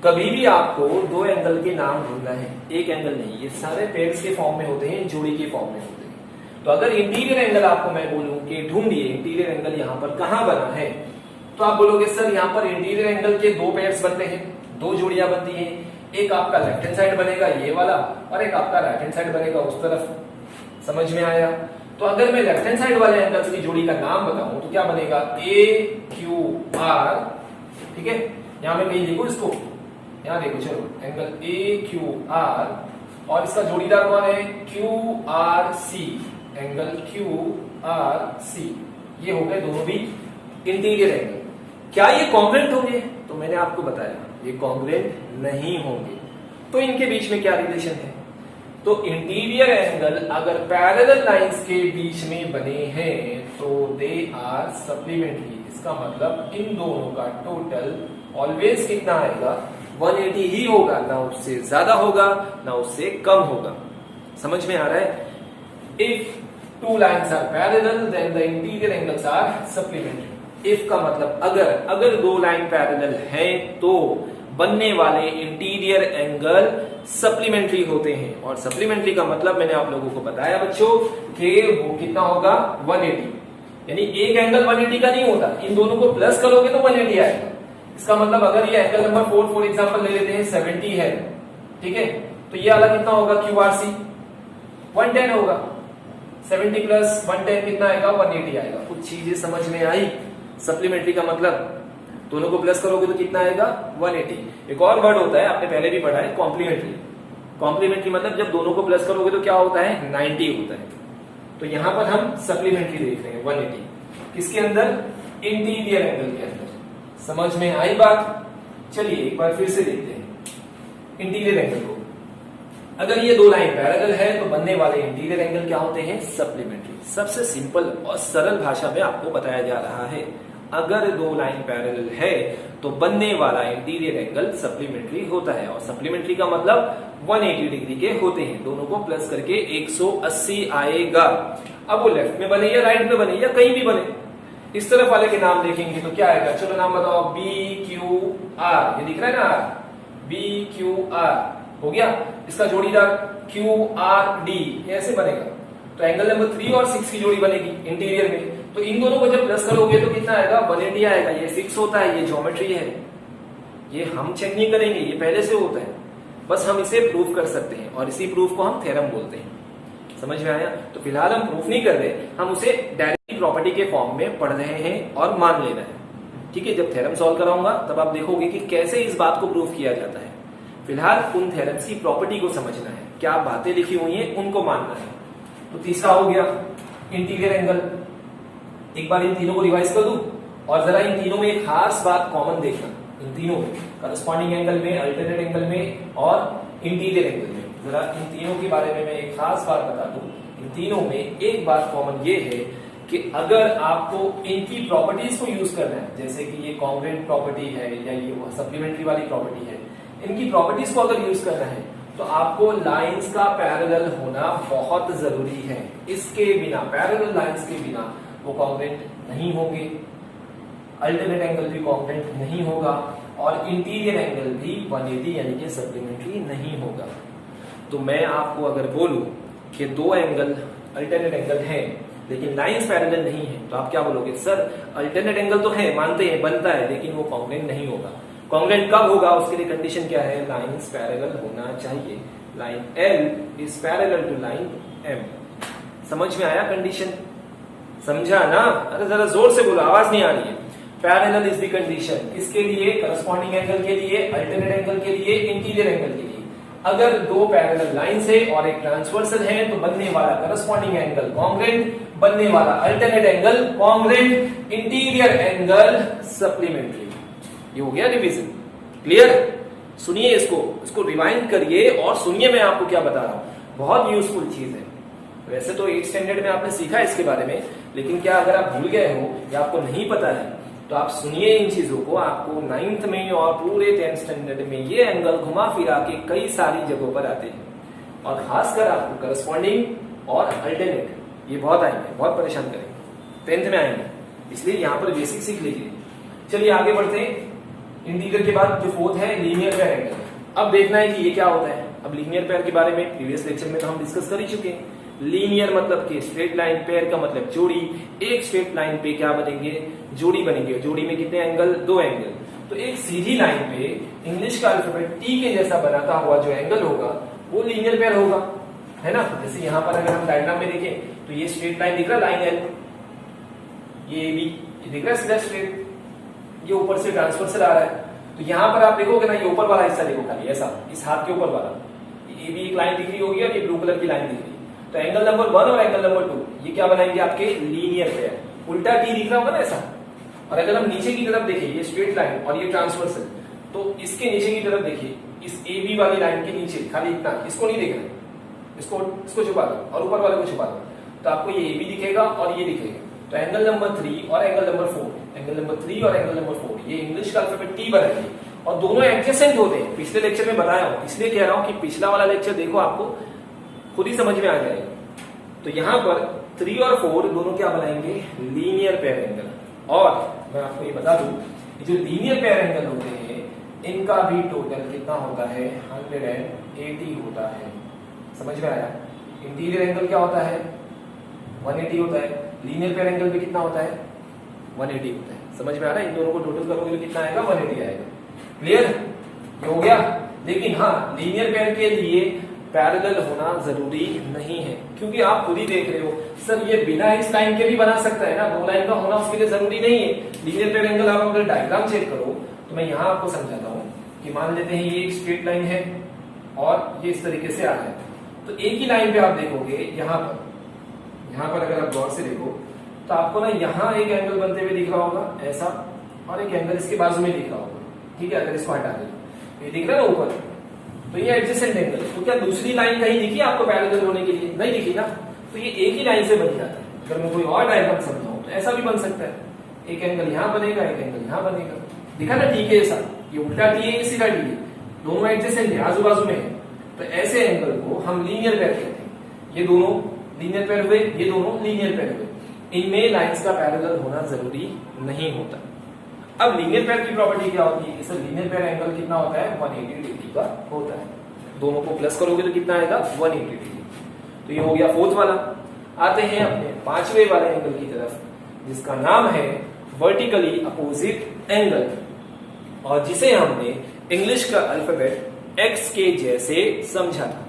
कभी भी आपको दो एंगल के नाम ढूंढना है, एक एंगल नहीं, ये सारे पेयर्स के फॉर्म में होते हैं, जोड़ी के फॉर्म में होते हैं। तो अगर इंटीरियर एंगल आपको मैं बोलूं कि ढूंढिए इंटीरियर एंगल यहां पर कहां बना है, तो आप बोलोगे सर यहां पर इंटीरियर एंगल के दो पेयर्स बनते हैं, दो जोड़ियां बनती हैं। एक आपका लेफ्ट हैंड साइड बनेगा ये वाला, और एक आपका राइट हैंड साइड बनेगा उस तरफ। समझ में आया? तो अगर मैं लेफ्ट हैंड साइड वाले एंगल्स की जोड़ी का नाम बताऊं तो क्या बनेगा, ए क्यू आर। ठीक है, यहां मैं कहीं लिखूं इसको, यहां देखो, चलो एंगल ए क्यू आर, और इसका जोड़ीदार कौन है, Q R C, angle Q R C. ये हो गए दोनों भी इंटीरियर एंगल। क्या ये कॉन्ग्रुएंट होंगे? तो मैंने आपको बताया ये कॉन्ग्रुएंट नहीं होंगे। तो इनके बीच में क्या रिलेशन है? तो इंटीरियर एंगल अगर पैरेलल लाइंस के बीच में बने हैं तो दे आर सप्लीमेंट्री। इसका मतलब इन दोनों का टोटल ऑलवेज कितना आएगा, 180 ही होगा, ना उससे ज्यादा होगा ना उससे कम होगा। समझ में आ रहा है? If two lines are parallel then the interior angles are supplementary. If का मतलब अगर दो लाइन पैरेलल हैं तो बनने वाले इंटीरियर एंगल सप्लीमेंट्री होते हैं। और सप्लीमेंट्री का मतलब मैंने आप लोगों को बताया बच्चों कि वो कितना होगा, 180। यानी एक एंगल 180 का नहीं होता, इन दोनों को प्लस करोगे तो 180 आएगा। इसका मतलब अगर ये एंगल नंबर 4 फॉर एग्जांपल ले लेते हैं 70 है, ठीक है, तो ये वाला कितना होगा, क्यूआरसी 110 होगा। 70 प्लस 110 कितना आएगा, 180 आएगा। कुछ चीजें समझ में आई? सप्लीमेंट्री का मतलब दोनों को प्लस करोगे तो कितना आएगा, 180। एक और वर्ड होता है, आपने पहले भी पढ़ा है, कॉम्प्लीमेंट्री। कॉम्प्लीमेंट्री मतलब जब दोनों को प्लस करोगे तो क्या होता है, 90 होता है। तो यहां पर हम सप्लीमेंट्री देख रहे हैं 180, किसके अंदर, इंटीरियर एंगल के अंदर। समझ में आई बात? चलिए एक बार फिर से देखते हैं इंटीरियर एंगल को। अगर ये दो लाइन पैरेलल है तो बनने वाले इंटीरियर एंगल क्या होते हैं, सप्लीमेंट्री। सबसे सिंपल और सरल भाषा में आपको बताया जा रहा है, अगर दो लाइन पैरेलल है तो बनने वाला इंटीरियर एंगल सप्लीमेंट्री होता है। और सप्लीमेंट्री का मतलब 180 डिग्री के होते हैं, दोनों को प्लस करके 180 आएगा। अब वो लेफ्ट में बने या राइट में बने या कहीं भी बने। इस तरफ वाले के नाम देखेंगे तो क्या आएगा, चलो नाम बताओ, बी क्यू आर, ये दिख रहा है ना आर, बी क्यू आर हो गया। इसका जोड़ीदार क्यू आर डी, ऐसे बनेगा। तो एंगल नंबर 3 और 6 की जोड़ी बनेगी इंटीरियर में। तो इन दोनों को जब प्लस करोगे तो कितना आएगा, 180 आएगा। ये फिक्स होता है, ये ज्योमेट्री है, ये हम चेक नहीं करेंगे, ये पहले से होता है, बस हम इसे प्रूफ कर सकते हैं और इसी प्रूफ को हम थ्योरम बोलते हैं। समझ में आया? तो फिलहाल हम प्रूफ नहीं कर रहे, हम उसे डायरेक्ट प्रॉपर्टी के फॉर्म में पढ़ रहे हैं और मान लेना है। ठीक है, जब थ्योरम सॉल्व कराऊंगा तब आप देखोगे कि कैसे इस बात को प्रूफ किया जाता है। फिलहाल उन थ्योरम्स की प्रॉपर्टी को समझना है, क्या बातें लिखी हुई हैं उनको मानना है। तो तीसरा हो गया इंटीरियर एंगल। एक बार इन तीनों को रिवाइज कर दूं और जरा इन तीनों में एक खास बात कॉमन देखना, इन तीनों में, करस्पॉन्डिंग एंगल में, अल्टरनेट एंगल में और इंटीरियर एंगल में। जरा इन तीनों के बारे में मैं एक खास बात बता दूं। इन तीनों में एक बात कॉमन ये है कि अगर आपको इनकी प्रॉपर्टीज को यूज करना है, जैसे कि ये कॉन्ग्रुएंट प्रॉपर्टी है या ये सप्लीमेंट्री वाली प्रॉपर्टी है, इनकी प्रॉपर्टीज को अगर यूज करना है तो आपको लाइंस का पैरेलल होना बहुत जरूरी है। इसके बिना, पैरेलल लाइंस के बिना वो कॉन्ग्रुएंट नहीं होंगे, अल्टरनेट एंगल भी कॉन्ग्रुएंट नहीं होगा और इंटीरियर एंगल भी 180 यानी कि सप्लीमेंट्री नहीं होगा। तो मैं आपको अगर बोलूं कि दो एंगल अल्टरनेट एंगल है लेकिन लाइंस पैरेलल नहीं है, तो आप क्या बोलोगे, सर अल्टरनेट एंगल तो है, मानते हैं, बनता है, लेकिन वो कॉन्ग्रुएंट नहीं होगा। कॉन्ग्रुएंट कब होगा, उसके लिए कंडीशन क्या है, लाइंस पैरेलल होना चाहिए। Line L is parallel to line M। समझ में आया कंडीशन? समझा ना? अरे जरा जोर से बोलो, आवाज नहीं आ रही है। पैरेलल इज द कंडीशन, किसके लिए, करस्पॉन्डिंग एंगल के लिए, अल्टरनेट एंगल के लिए, इंटीरियर एंगल के लिए। अगर दो पैरेलल लाइंस है और एक ट्रांसवर्सल है तो बनने वाला करस्पॉन्डिंग एंगल कॉन्ग्रुएंट, बनने वाला alternate angle congruent, interior angle supplementary. ये हो गया रिवीजन, क्लियर? सुनिए इसको रिवाइंड करिए और सुनिए मैं आपको क्या बता रहा हूं, बहुत यूजफुल चीज है। वैसे तो 8th स्टैंडर्ड में आपने सीखा इसके बारे में, लेकिन क्या अगर आप भूल गए हो या आपको नहीं पता है तो आप सुनिए इन चीजों को, आपको 9th में और पूरे 10th स्टैंडर्ड में ये एंगल घुमा फिरा के कई सारी जगहों पर आते हैं, और खासकर आपको करस्पॉन्डिंग और अल्टरनेट ये बहुत आएंगे, बहुत परेशान करेंगे, 10th में आएंगे, इसलिए यहाँ पर बेसिक सीख लीजिए। चलिए आगे बढ़ते हैं। इंटीग्रल के बाद जो फोर्थ है लीनियर पेयर एंगल। अब देखना है कि ये क्या होता है। अब लीनियर पेयर के बारे में प्रीवियस लेक्चर में तो हम डिस्कस कर ही चुके हैं। लीनियर मतलब कि स्ट्रेट लाइन, पेयर का मतलब जोड़ी। एक स्ट्रेट लाइन पे क्या बनेंगे, जोड़ी बनेंगे। जोड़ी में कितने एंगल, 2 एंगल। तो एक सीधी लाइन पे इंग्लिश का अल्फाबेट टी के जैसा बनाता हुआ जो एंगल होगा वो लीनियर पेयर होगा, है ना। जैसे यहाँ पर अगर हम डायग्राम में देखें तो ये स्ट्रेट लाइन दिख रहा है, लाइन एल, ये भी दिख रहा है सीधा स्ट्रेट, ये ऊपर से ट्रांसवर्सल आ रहा है। तो यहाँ पर आप देखोगे ना, ये ऊपर वाला हिस्सा देखो खाली ऐसा, इस हाथ के ऊपर वाला, ये भी एक लाइन दिख रही होगी और ये ब्लू कलर की लाइन दिख रही है। तो एंगल नंबर 1 और एंगल नंबर 2 ये क्या बनाएंगे आपके लीनियर पेयर। उल्टा टी दिख रहा होगा ना ऐसा। और अगर हम नीचे की तरफ देखें, ये स्ट्रेट लाइन और ये ट्रांसवर्सल, तो इसके नीचे की तरफ देखिए, इस ए बी वाली लाइन के नीचे खाली इतना, इसको नहीं देख रहे, इसको छुपा दो और ऊपर वाले को छुपा दो, तो आपको ये ए बी दिखेगा और ये दिखेगा। तो एंगल नंबर 3 और एंगल नंबर 4, एंगल नंबर 3 और एंगल नंबर 4 ये इंग्लिश का अल्फाबेट टी बनाएंगे, और दोनों एडजेसेंट होते हैं। पिछले लेक्चर में बताया हूं, इसलिए कह रहा हूं कि पिछला वाला लेक्चर देखो, आपको खुद ही समझ में आ जाएगा। तो यहां पर 3 और 4 दोनों क्या बनाएंगे, लीनियर पेयर एंगल। और मैं आपको ये बता दूं, जो लीनियर पेयर एंगल होते हैं इनका भी टोटल कितना होता है, 180 होता है। समझ में आया। इंटीरियर एंगल क्या होता है, 180 होता है। लीनियर पेयर एंगल भी कितना होता है, 180 होता है। समझ में आ रहा है। इन दोनों को टोटल करोगे तो कितना आएगा, 180 आएगा। क्लियर, ये हो गया। लेकिन हाँ, लीनियर पेयर के लिए पैरेलल होना जरूरी नहीं है, क्योंकि आप खुद ही देख रहे हो सर ये बिना इस लाइन के भी बना सकता है ना, 2 लाइन का होना उसके लिए जरूरी नहीं है। लीनियर पेयर एंगल आप अगर डायग्राम चेक करो तो मैं यहाँ आपको समझाता हूँ कि मान लेते हैं ये एक स्ट्रेट लाइन है और ये इस तरीके से आ रहा है। तो एक ही लाइन पे आप देखोगे, यहाँ पर अगर आप गौर से देखो तो आपको ना यहाँ एक एंगल बनते हुए दिख रहा होगा ऐसा, और एक एंगल इसके बाजू में दिख रहा होगा। ठीक है, अगर इसको हटा दें ये दिख रहा है ना ऊपर, तो ये एडजेसेंट एंगल। तो क्या दूसरी लाइन कहीं दिखी आपको पैरेलल होने के लिए, नहीं दिखी ना। तो ये एक ही लाइन से बन जाता है। अगर मैं कोई और डायग्राम समझाऊं तो ऐसा भी बन सकता है, एक एंगल यहाँ बनेगा, एक एंगल यहाँ बनेगा। दिखा ना, ठीक है, ऐसा ये उल्टा टी है, ये सीधा टी है, दोनों एडजेसेंट है, आजू बाजू में है। तो ऐसे एंगल को हम लीनियर पेयर कहते हैं। ये दोनों लीनियर पेयर हुए, ये दोनों लीनियर पेयर हुए। इनमें लाइंस का पैरेलल होना जरूरी नहीं होता। अब लीनियर पेयर की प्रॉपर्टी क्या होती है, इससे लीनियर पेयर एंगल कितना होता है, 180 डिग्री का होता है। दोनों को प्लस करोगे तो कितना आएगा, 180 डिग्री। तो ये हो गया फोर्थ वाला। आते हैं अपने 5वें वाले एंगल की तरफ, जिसका नाम है वर्टिकली अपोजिट एंगल, और जिसे हमने इंग्लिश का अल्फाबेट एक्स के जैसे समझा था।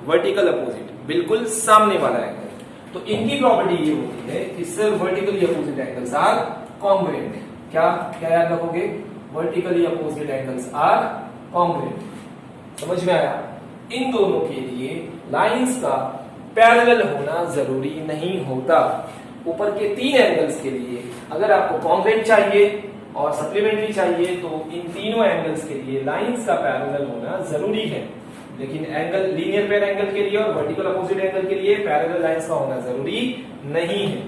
वर्टिकल अपोजिट, बिल्कुल सामने वाला एंगल। तो इनकी प्रॉपर्टी ये होती है कि सिर्फ vertically opposite angles are congruent. क्या याद रखोगे, vertically opposite angles are congruent. समझ में आया। इन दोनों के लिए लाइंस का पैरेलल होना जरूरी नहीं होता। ऊपर के 3 एंगल्स के लिए अगर आपको कॉन्ग्रुएंट चाहिए और सप्लीमेंट्री चाहिए तो इन तीनों एंगल्स के लिए लाइंस का पैरेलल होना जरूरी है। लेकिन एंगल लीनियर पेयर एंगल के लिए और वर्टिकल अपोजिट एंगल के लिए पैरेलल लाइंस का होना जरूरी नहीं है।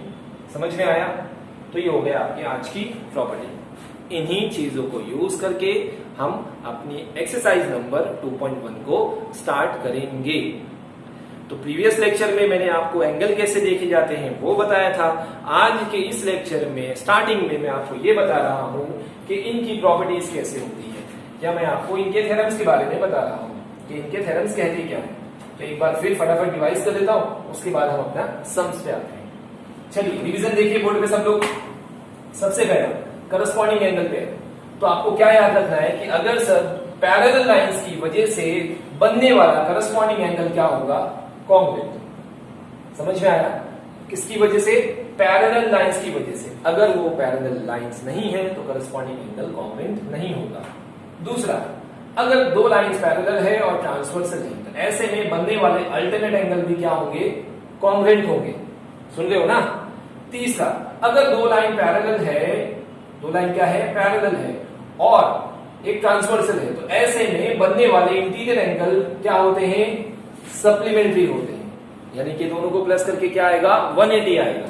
समझ में आया। तो ये हो गया आपकी आज की प्रॉपर्टी। इन्हीं चीजों को यूज करके हम अपनी एक्सरसाइज नंबर 2.1 को स्टार्ट करेंगे। तो प्रीवियस लेक्चर में मैंने आपको एंगल कैसे देखे जाते हैं वो बताया था। आज के इस लेक्चर में स्टार्टिंग में मैं आपको ये बता रहा हूं कि इनकी प्रॉपर्टीज कैसे होती है, या मैं आपको इनके थ्योरम्स के बारे में बता रहा हूं कि इनके थ्योरम्स कहते क्या है। तो एक बार फिर फटाफट रिवाइज कर देता हूं, उसके बाद हम अपना सम्स पे आते हैं। चलिए रिवीजन देखिए बोर्ड पे सब लोग। सबसे पहला करस्पॉन्डिंग एंगल पे, तो आपको क्या याद रखना है कि अगर सर पैरेलल लाइंस की वजह से बनने वाला करस्पॉन्डिंग एंगल क्या होगा, कॉन्ग्रुएंट। समझ में आया। किसकी वजह से, पैरेलल लाइंस की वजह से। अगर वो पैरेलल लाइंस नहीं है तो करस्पॉन्डिंग एंगल कॉन्ग्रुएंट नहीं होगा। दूसरा, अगर 2 लाइंस पैरेलल है और ट्रांसवर्सल है तो ऐसे में बनने वाले अल्टरनेट एंगल भी क्या होंगे, कॉन्ग्रुएंट होंगे। सुन रहे हो ना। तीसरा, अगर 2 लाइन पैरेलल है, 2 लाइन क्या है, पैरेलल है और एक ट्रांसवर्सल है, तो ऐसे में बनने वाले इंटीरियर एंगल क्या होते हैं, सप्लीमेंट्री होते हैं। यानी कि दोनों को प्लस करके क्या आएगा, 180 आएगा।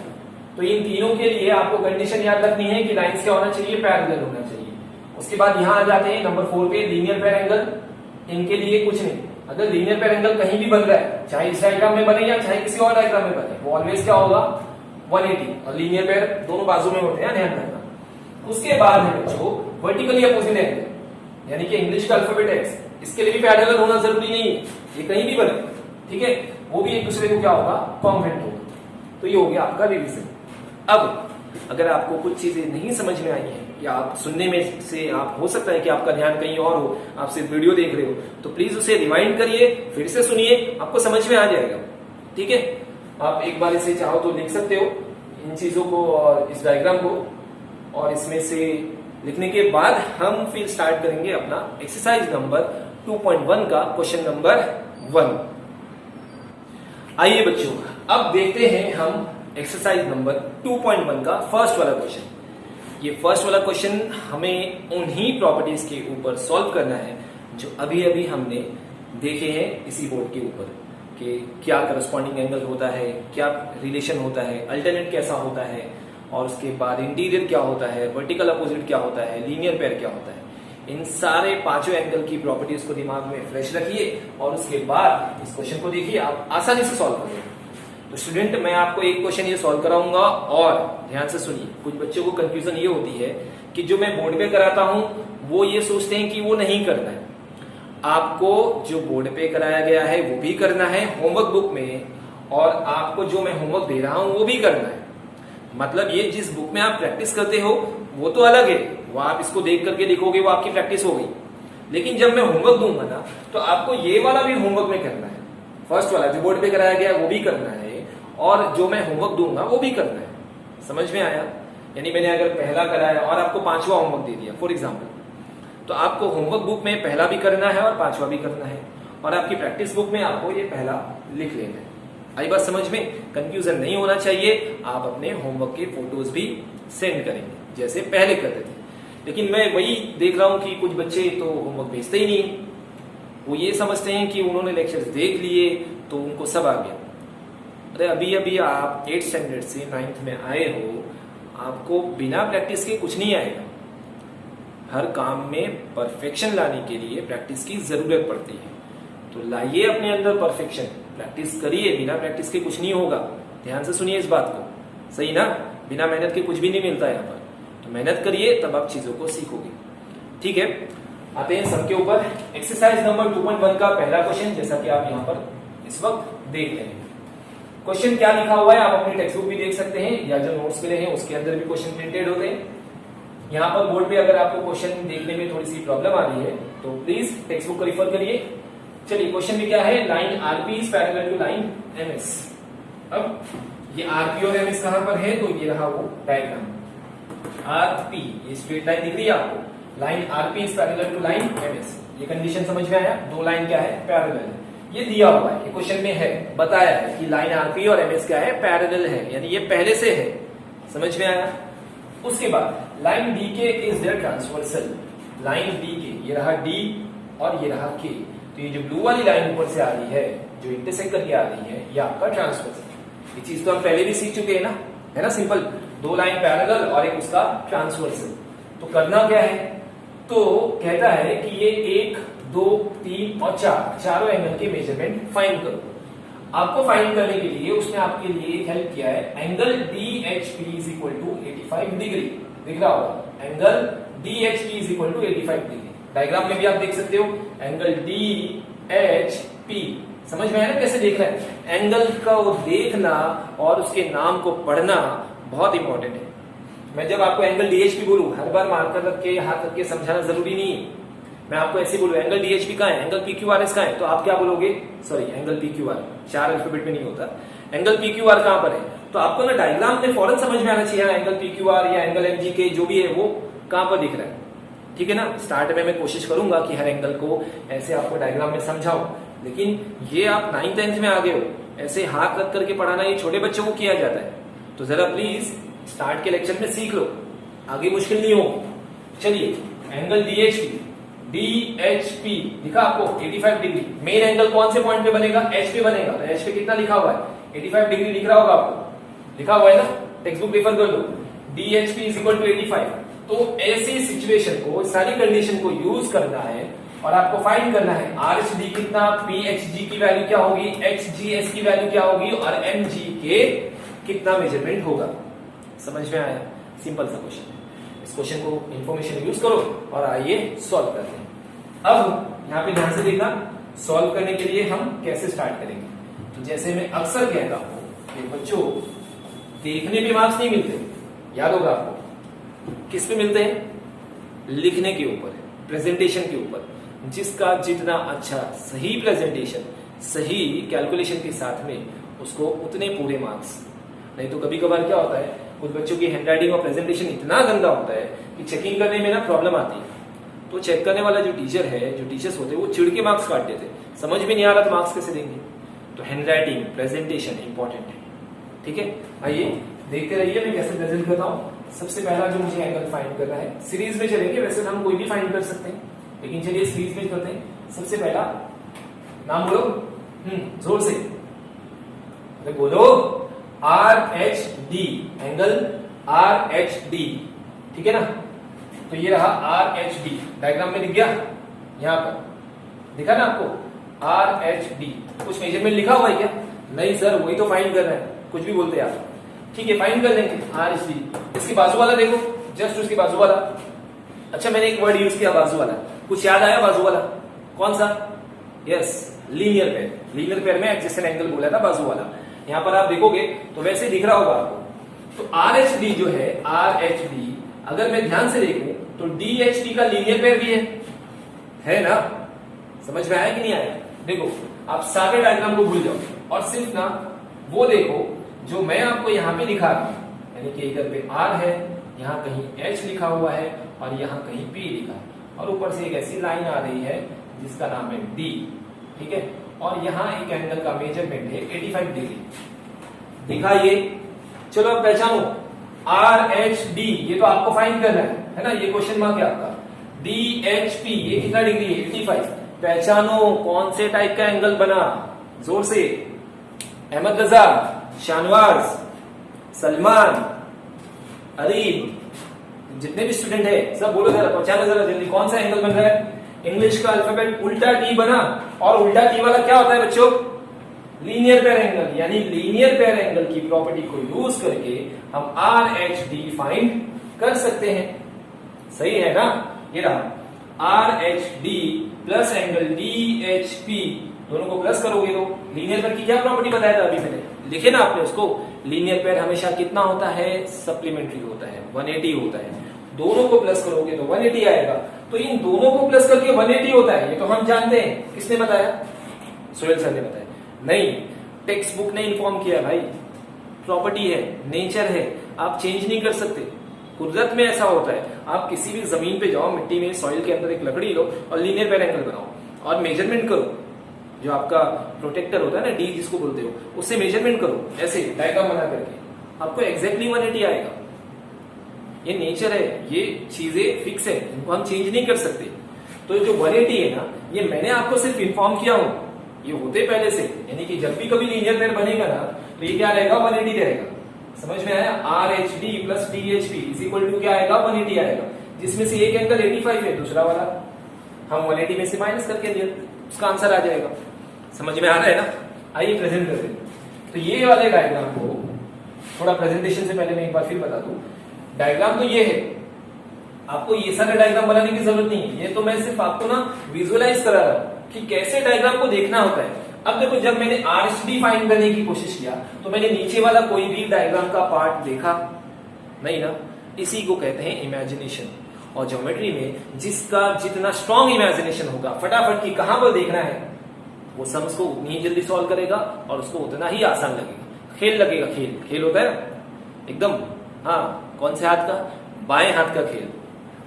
तो इन तीनों के लिए आपको कंडीशन याद रखनी है कि लाइंस क्या होना चाहिए, पैरेलल होना चाहिए। उसके बाद यहां आ जाते हैं नंबर 4 पे, लीनियर पेयर एंगल। इनके लिए कुछ नहीं, अगर लीनियर पेयर एंगल कहीं भी बन रहा है, चाहे इस डायग्राम में बने या चाहे किसी और डायग्राम में बने, वो ऑलवेज क्या होगा 180, और लीनियर पेयर दोनों बाजू में होते हैं, ध्यान रखना। उसके बाद है बच्चों वर्टिकली अपोजिट एंगल, यानी कि इंग्लिश का अल्फाबेट एक्स, इसके लिए भी पैरेलल होना जरूरी नहीं है, ये कहीं भी बने, ठीक है, वो भी एक दूसरे को क्या होगा, कॉन्ग्रुएंट होगा। तो ये हो गया आपका रिवीजन। अब अगर आपको कुछ चीजें नहीं समझ में आई है या आप सुनने में से आप हो सकता है कि आपका ध्यान कहीं और हो, आप सिर्फ वीडियो देख रहे हो, तो प्लीज उसे रिवाइंड करिए, फिर से सुनिए, आपको समझ में आ जाएगा, ठीक है। आप एक बार इसे चाहो तो लिख सकते हो इन चीजों को और इस डायग्राम को, और इसमें से लिखने के बाद हम फिर स्टार्ट करेंगे अपना एक्सरसाइज नंबर 2.1 का क्वेश्चन नंबर 1। आइए बच्चों, अब देखते हैं हम एक्सरसाइज नंबर 2.1 का फर्स्ट वाला क्वेश्चन। ये फर्स्ट वाला क्वेश्चन हमें उन्हीं प्रॉपर्टीज के ऊपर सॉल्व करना है जो अभी अभी हमने देखे हैं इसी बोर्ड के ऊपर, कि क्या करस्पॉन्डिंग एंगल होता है, क्या रिलेशन होता है, अल्टरनेट कैसा होता है, और उसके बाद इंटीरियर क्या होता है, वर्टिकल अपोजिट क्या होता है, लीनियर पेयर क्या होता है। इन सारे पांचों एंगल की प्रॉपर्टीज को दिमाग में फ्रेश रखिए और उसके बाद इस क्वेश्चन को देखिए, आप आसानी से सॉल्व करेंगे। तो स्टूडेंट, मैं आपको एक क्वेश्चन ये सॉल्व कराऊंगा और ध्यान से सुनिए। कुछ बच्चों को कंफ्यूजन ये होती है कि जो मैं बोर्ड पे कराता हूं वो ये सोचते हैं कि वो नहीं करना है। आपको जो बोर्ड पे कराया गया है वो भी करना है होमवर्क बुक में, और आपको जो मैं होमवर्क दे रहा हूं वो भी करना है। मतलब ये जिस बुक में आप प्रैक्टिस करते हो वो तो अलग है, वो आप इसको देख करके लिखोगे, वो आपकी प्रैक्टिस हो गई। लेकिन जब मैं होमवर्क दूंगा ना, तो आपको ये वाला भी होमवर्क में करना है। फर्स्ट वाला जो बोर्ड पे कराया गया है वो भी करना है, और जो मैं होमवर्क दूंगा वो भी करना है। समझ में आया? यानी मैंने अगर पहला कराया और आपको पांचवा होमवर्क दे दिया फॉर एग्जाम्पल, तो आपको होमवर्क बुक में पहला भी करना है और पांचवा भी करना है, और आपकी प्रैक्टिस बुक में आपको ये पहला लिख लेना है। आई बात समझ में? कंफ्यूजन नहीं होना चाहिए। आप अपने होमवर्क के फोटोज भी सेंड करेंगे जैसे पहले करते थे। लेकिन मैं वही देख रहा हूं कि कुछ बच्चे तो होमवर्क भेजते ही नहीं, वो ये समझते हैं कि उन्होंने लेक्चर्स देख लिए तो उनको सब आ गया। अरे अभी अभी आप 8th स्टैंडर्ड से 9th में आए हो, आपको बिना प्रैक्टिस के कुछ नहीं आएगा। हर काम में परफेक्शन लाने के लिए प्रैक्टिस की जरूरत पड़ती है। तो लाइए अपने अंदर परफेक्शन, प्रैक्टिस करिए, बिना प्रैक्टिस के कुछ नहीं होगा। ध्यान से सुनिए इस बात को, सही ना? बिना मेहनत के कुछ भी नहीं मिलता है यहाँ पर, तो मेहनत करिए तब आप चीजों को सीखोगे, ठीक है। आते हैं सबके ऊपर। एक्सरसाइज नंबर 2.1 का पहला क्वेश्चन, जैसा कि आप यहाँ पर इस वक्त देख रहे हैं। क्वेश्चन क्या लिखा हुआ है आप अपनी टेक्स्ट बुक भी देख सकते हैं, या जो नोट्स मिले हैं उसके अंदर भी क्वेश्चन प्रिंटेड होते हैं। यहाँ पर बोर्ड पे अगर आपको क्वेश्चन देखने में थोड़ी सी प्रॉब्लम आ रही है तो प्लीज टेक्स्ट बुक को रिफर करिए। चलिए, क्वेश्चन में क्या है, line RP is parallel to line MS. अब ये आरपी और एमएस कहां पर है, तो ये रहा वो डायग्राम। आरपी, ये स्ट्रेट लाइन दिख रही है आपको, line RP is parallel to line MS. ये कंडीशन समझ में आया? दो लाइन क्या है, पैरेलल है। ये दिया हुआ है, ये क्वेश्चन में है, बताया है कि लाइन आरपी और एमएस क्या है, पैरेलल है, यानी ये पहले से है। समझ में आया? उसके बाद line D K is their transversal. Line D K, ये रहा डी और ये रहा के, तो ये जो ब्लू वाली लाइन ऊपर से आ रही है, जो इंटरसेक्ट करके आ रही है, ये आपका ट्रांसवर्सल। ये चीज तो हम पहले भी सीख चुके हैं ना, है ना? सिंपल, दो लाइन पैरेलल और एक उसका ट्रांसवर्सल। तो करना क्या है, तो कहता है कि ये 1, 2, 3 और 4 चारों एंगल के मेजरमेंट फाइंड करो। आपको फाइंड करने के लिए उसने आपके लिए हेल्प किया है। Angle DHP is equal to 85 degree, दिख रहा होगा, angle DHP is equal to 85 degree. Diagram में भी आप देख सकते हो एंगल DHP। समझ में आया ना कैसे देख रहे हैं? एंगल को देखना और उसके नाम को पढ़ना बहुत इंपॉर्टेंट है। मैं जब आपको एंगल DHP बोलूं, हर बार मार्कर रख के हाथ रख के समझाना जरूरी नहीं है। मैं आपको ऐसे बोलूं एंगल DHP कहां है, एंगल PQRS कहां है, तो आप क्या बोलोगे, सॉरी एंगल PQR, 4 अल्फाबेट में नहीं होता, एंगल PQR कहां पर है, तो आपको ना डायग्राम में फौरन समझ में आना चाहिए एंगल PQR या एंगल MGK जो भी है वो कहां पर दिख रहा है, ठीक है ना। स्टार्ट में मैं कोशिश करूंगा कि हर एंगल को ऐसे आपको डायग्राम में समझाऊं, लेकिन ये आप 9th 10th में आ गए हो, ऐसे हाथ रख करके पढ़ाना ये छोटे बच्चों को किया जाता है। तो जरा प्लीज स्टार्ट के लेक्चर में सीख लो, आगे मुश्किल नहीं हो। चलिए, एंगल DHP लिखा आपको 85 डिग्री। मेन एंगल कौन से पॉइंट पे बनेगा, H पे बनेगा। तो H पे कितना लिखा हुआ है, 85 डिग्री लिख रहा होगा आपको, लिखा हुआ है ना। टेक्स्ट बुक रेफर कर लो, DHP इज इक्वल टू 85। तो ऐसी सिचुएशन को, सारी कंडीशन को यूज करना है और आपको फाइंड करना है RHD कितना, PHG की वैल्यू क्या होगी, HGS की वैल्यू क्या होगी और MG के कितना मेजरमेंट होगा। समझ में आया? सिंपल सा क्वेश्चन है। इस क्वेश्चन को इंफॉर्मेशन यूज करो और आइए सॉल्व करते हैं। अब यहाँ पे ध्यान से देखना, सॉल्व करने के लिए हम कैसे स्टार्ट करेंगे। तो जैसे मैं अक्सर कहता हूं कि बच्चों, देखने पे मार्क्स नहीं मिलते, याद होगा आपको। किस पे मिलते हैं? लिखने के ऊपर, प्रेजेंटेशन के ऊपर। जिसका जितना अच्छा सही प्रेजेंटेशन, सही कैलकुलेशन के साथ में, उसको उतने पूरे मार्क्स। नहीं तो कभी कभार क्या होता है, कुछ बच्चों की हैंडराइटिंग और प्रेजेंटेशन इतना गंदा होता है कि चेकिंग करने में ना प्रॉब्लम आती है। तो चेक करने वाला जो टीचर है, जो टीचर्स होते हैं, वो चिढ़ के मार्क्स काट देते, समझ में नहीं आ रहा तो मार्क्स कैसे देंगे। तो हैंडराइटिंग, प्रेजेंटेशन इंपॉर्टेंट है। ठीक है, आइए देखते रहिए मैं कैसे प्रेजेंट करता हूँ। सबसे पहला जो मुझे एंगल फाइंड करना है, सीरीज में चलेंगे, वैसे हम कोई भी फाइंड कर सकते हैं, लेकिन चलिए सीरीज में करते हैं। सबसे पहला नाम बोलो, जोर से अरे बोलो, RHD, एंगल RHD, ठीक है ना। तो ये रहा RHD, डायग्राम में दिख गया, यहां पर दिखा ना आपको RHD। कुछ मेजरमेंट लिखा हुआ है क्या? नहीं सर, वही तो फाइंड कर रहे हैं, कुछ भी बोलते हैं आप। ठीक है, फाइंड कर लेंगे RHD। इसके बाजू वाला देखो, जस्ट उसके बाजू वाला। अच्छा, मैंने एक वर्ड यूज किया, बाजू वाला। कुछ याद आया बाजू वाला? कौन सा? Yes, linear pair. Linear pair में एडजेसेंट एंगल बोला था बाजू वाला। यहां पर आप देखोगे तो वैसे दिख रहा होगा आपको। तो RHD जो है, RHD अगर मैं ध्यान से देखूं तो DHD का लीनियर पेयर भी है ना। समझ में आया कि नहीं आया? देखो, आप सारे डायग्राम को भूल जाओ और सिर्फ ना वो देखो जो मैं आपको यहाँ पे दिखा रहा हूं। यानी कि इधर पे R है, यहाँ कहीं H लिखा हुआ है और यहाँ कहीं P लिखा है, और ऊपर से एक ऐसी लाइन आ रही है जिसका नाम है D। ठीक है, और यहाँ एक एंगल का मेजरमेंट है 85 डिग्री। दिखा ये? चलो अब पहचानो RHD, ये तो आपको फाइंड करना है ना। ये क्वेश्चन मार्क है आपका। DHP ये कितना डिग्री है? 85। पहचानो कौन से टाइप का एंगल बना, जोर से। अहमद रजा, शानवाज, सलमान, अरीब, जितने भी स्टूडेंट है सब बोलो जरा, पहचानो जरा जल्दी, कौन सा एंगल बन रहा है? इंग्लिश का अल्फाबेट उल्टा टी बना, और उल्टा टी वाला क्या होता है बच्चों? Linear pair angle. यानी लीनियर पेयर एंगल की प्रॉपर्टी को यूज करके हम RHD फाइंड कर सकते हैं। सही है ना? ये रहा RHD प्लस एंगल DHP, दोनों को प्लस करोगे तो लीनियर पेयर की क्या प्रॉपर्टी बताया था अभी मैंने, लिखे ना आपने उसको। लीनियर पेयर हमेशा कितना होता है? सप्लीमेंट्री होता है, 180 होता है। दोनों को प्लस करोगे तो 180 आएगा। तो इन दोनों को प्लस करके 180 होता है, ये तो हम जानते हैं। किसने बताया? सोहेल सर ने बताया। नहीं, टेक्स्ट बुक ने इन्फॉर्म किया भाई। प्रॉपर्टी है, नेचर है, आप चेंज नहीं कर सकते। कुदरत में ऐसा होता है, आप किसी भी जमीन पे जाओ, मिट्टी में, सॉइल के अंदर एक लकड़ी लो और लीनियर पेयर एंगल बनाओ और मेजरमेंट करो। जो आपका प्रोटेक्टर होता है ना, डी जिसको बोलते हो, उससे मेजरमेंट करो, ऐसे डायग्राम बना करके, आपको एग्जैक्टली 180 आएगा। ये नेचर है, ये चीजें फिक्स है, इनको हम चेंज नहीं कर सकते। तो जो 180 है ना, ये मैंने आपको सिर्फ इन्फॉर्म किया हूं, ये होते पहले से। यानी कि जब भी कभी लीनियर पेयर बनेगा ना, तो ये क्या रहेगा? 180 रहेगा। समझ में आया? RHD plus DHP is equal to क्या आएगा? 180 आएगा, जिसमें से एक एंगल 85 है, दूसरा वाला हम 180 में से माइनस करके दिया, उसका आंसर आ जाएगा। समझ में आ रहा है ना? आइए प्रेजेंट करते हैं। तो ये वाले डायग्राम को थोड़ा प्रेजेंटेशन से पहले मैं एक बार फिर बता दूं। डायग्राम तो ये है, आपको ये सारे डायग्राम बनाने की जरूरत नहीं है। ये तो मैं सिर्फ आपको ना विजुअलाइज करा रहा हूं कि कैसे डायग्राम को देखना होता है। अब देखो, जब मैंने RHD फाइंड करने की कोशिश किया तो मैंने नीचे वाला कोई भी डायग्राम का पार्ट देखा नहीं ना। इसी को कहते हैं इमेजिनेशन। और ज्योमेट्री में जिसका जितना स्ट्रॉन्ग इमेजिनेशन होगा, फटाफट की कहां पर देखना है, वो सम्स को उतनी ही जल्दी सॉल्व करेगा और उसको उतना ही आसान लगेगा। खेल लगेगा, खेल होता है एकदम। हाँ, कौन से हाथ का? बाएं हाथ का खेल।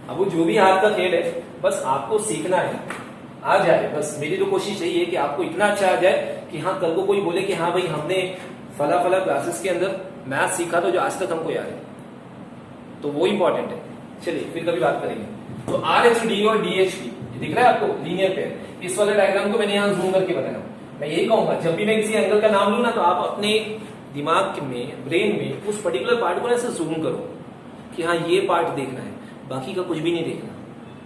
अब वो जो भी हाथ का खेल है, बस आपको सीखना है, आ जाए। बस मेरी तो कोशिश यही है कि आपको इतना अच्छा आ जाए कि हाँ, कल को कोई बोले कि हाँ भाई, हमने फला क्लासेस के अंदर मैथ सीखा तो जो आज तक हमको याद है। तो वो इंपॉर्टेंट है। चलिए फिर कभी बात करेंगे। तो RHD और DHP दिख रहा है आपको, लीनियर पेयर। इस वाले डायग्राम को मैंने यहाँ जूम करके बताया। मैं यही कहूंगा, जब भी मैं किसी एंगल का नाम लूं ना, तो आप अपने दिमाग में, ब्रेन में उस पर्टिकुलर पार्ट को ऐसे जूम करो कि हाँ ये पार्ट देखना है, बाकी का कुछ भी नहीं देखना।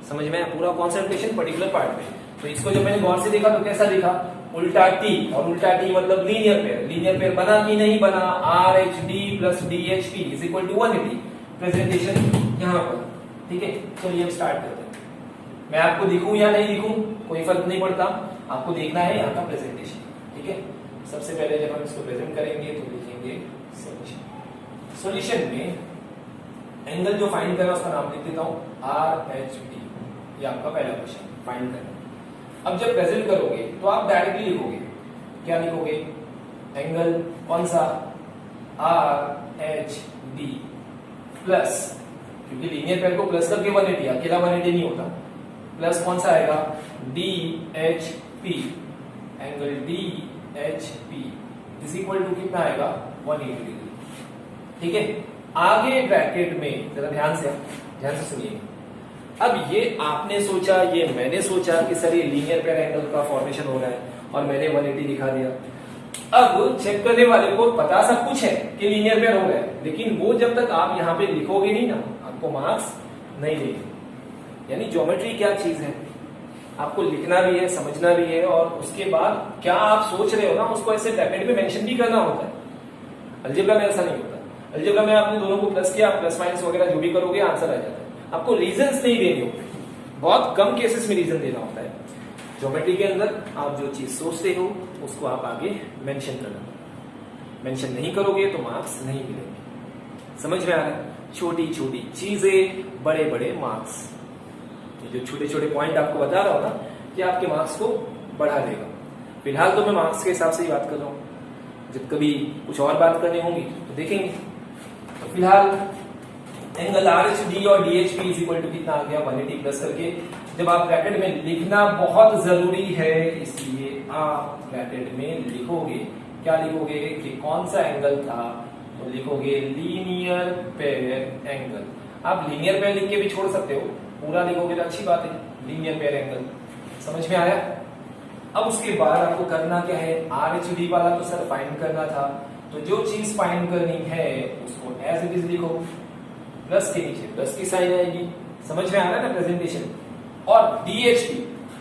समझ में आया? पूरा कॉन्सेंट्रेशन पर्टिकुलर पार्ट पे। तो इसको जब मैंने गौर से देखा तो कैसा दिखा? उल्टा टी, और उल्टा टी मतलब लीनियर पेयर। लीनियर पेयर बना कि नहीं बना? R H D plus D H P is equal to 180। Presentation यहाँ पर, ठीक है। चलिए अब स्टार्ट करते हैं। मैं आपको दिखूं या नहीं दिखूं कोई फर्क नहीं पड़ता, आपको देखना है यहाँ का प्रेजेंटेशन, ठीक है। सबसे पहले जब हम इसको प्रेजेंट करेंगे तो लिखेंगे सॉल्यूशन। सॉल्यूशन में एंगल जो फाइंड करना उसका नाम लिख देता हूं आर एच डी, ये आपका पहला क्वेश्चन फाइंड करना। अब जब प्रेजेंट करोगे तो आप डायरेक्टली लिखोगे, क्या लिखोगे? एंगल कौन सा? आर एच डी प्लस, क्योंकि लीनियर पेयर को प्लस करके 180, अकेला 180 नहीं होता, प्लस कौन सा आएगा? D H P. Angle D H P is equal to कितना आएगा? 180 डिग्री, ठीक है। आगे ब्रैकेट में जरा ध्यान से सुनिए। अब ये आपने सोचा, ये मैंने सोचा कि सर ये लीनियर पेयर एंगल का फॉर्मेशन हो रहा है और मैंने 180 दिखा दिया। अब चेक करने वाले को पता सब कुछ है कि लीनियर पेयर हो रहा है, लेकिन वो जब तक आप यहाँ पे लिखोगे नहीं ना, आपको मार्क्स नहीं देंगे। यानी ज्योमेट्री क्या चीज है, आपको लिखना भी है, समझना भी है, और उसके बाद क्या आप सोच रहे हो ना उसको ऐसे ब्रैकेट में मेंशन भी करना होता है। अलजेब्रा में ऐसा नहीं होता। अलजेब्रा में आपने दोनों को प्लस किया, प्लस माइनस वगैरह जो भी करोगे आंसर आ जाता है। आपको रीजंस नहीं देने होते, बहुत कम केसेस में रीजन देना होता है। ज्योमेट्री के अंदर आप जो चीज सोचते हो उसको आप आगे मेंशन करना, मेंशन नहीं करोगे तो मार्क्स नहीं मिलेंगे। समझ में आ रहा है? छोटी छोटी चीजें, बड़े बड़े मार्क्स। ये जो छोटे छोटे पॉइंट आपको बता रहा हूं ना, कि आपके मार्क्स को बढ़ा देगा। फिलहाल तो मैं मार्क्स के हिसाब से ही बात कर रहा हूँ, जब कभी कुछ और बात करनी होगी तो देखेंगे। तो फिलहाल एंगल आर एच डी और D H P is equal to कितना आ गया? 180 प्लस करके। जब आप ब्रैकेट में लिखना बहुत जरूरी है, इसलिए आप ब्रैकेट में लिखोगे, क्या लिखोगे? कि कौन सा एंगल था, तो लिखोगे लीनियर पेयर एंगल। आप लीनियर पेयर लिख के भी छोड़ सकते हो, पूरा लिखोगे तो अच्छी बात है, लीनियर पेयर एंगल। समझ में आया? अब उसके बाद आपको करना क्या है? आर एच डी वाला तो सर फाइंड करना था, तो जो चीज फाइंड करनी है उसको एज इट इज लिखो, प्लस के नीचे प्लस की साइन आएगी। समझ में आ रहा है ना प्रेजेंटेशन? और डीएचपी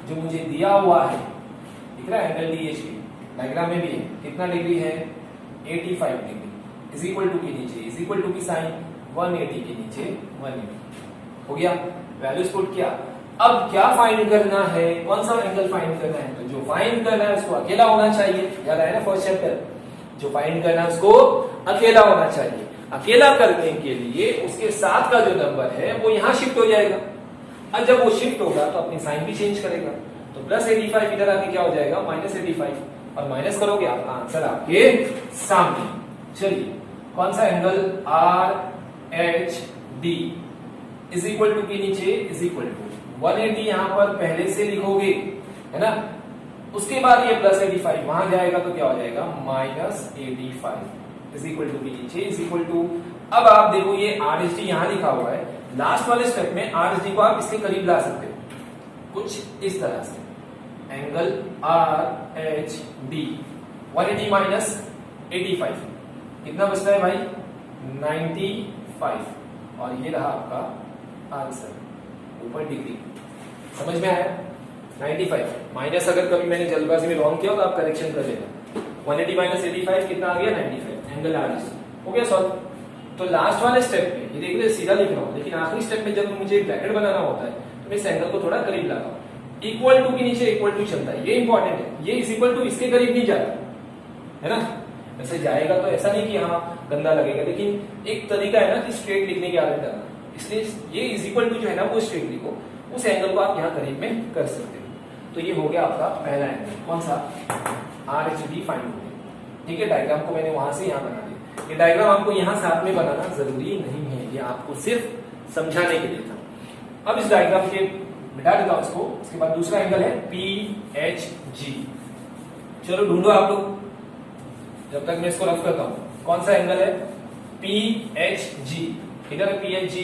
जो मुझे दिया हुआ है, दिख रहा है एंगल डीएचपी, डायग्राम में भी है, कितना डिग्री है? 85 डिग्री। इज इक्वल टू के नीचे इज इक्वल टू की साइन 180 के नीचे 180 हो गया। वैल्यूज पुट किया। अब क्या फाइंड करना है? कौन सा एंगल फाइंड करना है? तो जो फाइंड करना है उसको अकेला होना चाहिए। याद आया ना फर्स्ट चैप्टर? जो फाइंड करना है उसको अकेला होना चाहिए। अकेला करने के लिए उसके साथ का जो नंबर है वो यहां शिफ्ट हो जाएगा। अब जब वो शिफ्ट होगा तो अपनी साइन भी चेंज करेगा, तो प्लस 85 इधर आके क्या हो जाएगा? माइनस 85, और माइनस करोगे आपका आंसर आपके सामने। चलिए, कौन सा एंगल? R H D is equal to के नीचे इज इक्वल टू 180 यहां पर पहले से लिखोगे, है ना। उसके बाद ये प्लस 85 वहां जाएगा तो क्या हो जाएगा? माइनस 85 इज इक्वल टू के नीचे इज इक्वल टू। अब आप देखो ये आर एच डी यहां लिखा हुआ है, लास्ट वाले स्टेप में आर एच डी को आप इसके करीब ला सकते हो, कुछ इस तरह से। Angle R H D 180 minus 85 कितना बचता है भाई? 95, और ये रहा आपका आंसर ऊपर डिग्री। समझ में आया? 95 माइनस, अगर कभी मैंने जल्दबाजी में रॉन्ग किया तो आप करेक्शन कर लेना। 180 माइनस 85 कितना आ गया? 95। एंगल आर एच हो गया सॉल्व। तो लास्ट वाले स्टेप में ये देख लीजिए, सीधा लिख रहा हूं, लेकिन आखिरी स्टेप में जब मुझे ब्रैकेट बनाना होता है तो मैं इस एंगल को थोड़ा करीब लगाऊं। इक्वल टू के नीचे इक्वल टू चलता है, ये इंपॉर्टेंट है। ये इज इक्वल टू इसके करीब नहीं जाता, है ना। ऐसे जाएगा तो ऐसा नहीं कि हाँ गंदा लगेगा, लेकिन एक तरीका है ना कि स्ट्रेट लिखने की आदत करना, इसलिए ये इज इक्वल टू जो है ना वो स्ट्रेट लिखो, उस एंगल को आप यहाँ करीब में कर सकते हो। तो ये हो गया आपका पहला एंगल, कौन सा? आर एच डी फाइंड हो गया। ठीक है, डायग्राम को मैंने वहां से यहाँ बना दिया। ये डायग्राम आपको यहाँ साथ में बनाना जरूरी नहीं है, ये आपको सिर्फ समझाने के लिए था। अब इस डायग्राम के मिटा देता हूं इसको। इसके बाद दूसरा एंगल है पी एच जी। चलो ढूंढो आप लोग, जब तक मैं इसको रफ करता हूं। कौन सा एंगल है? पी एच जी। इधर है पी एच जी,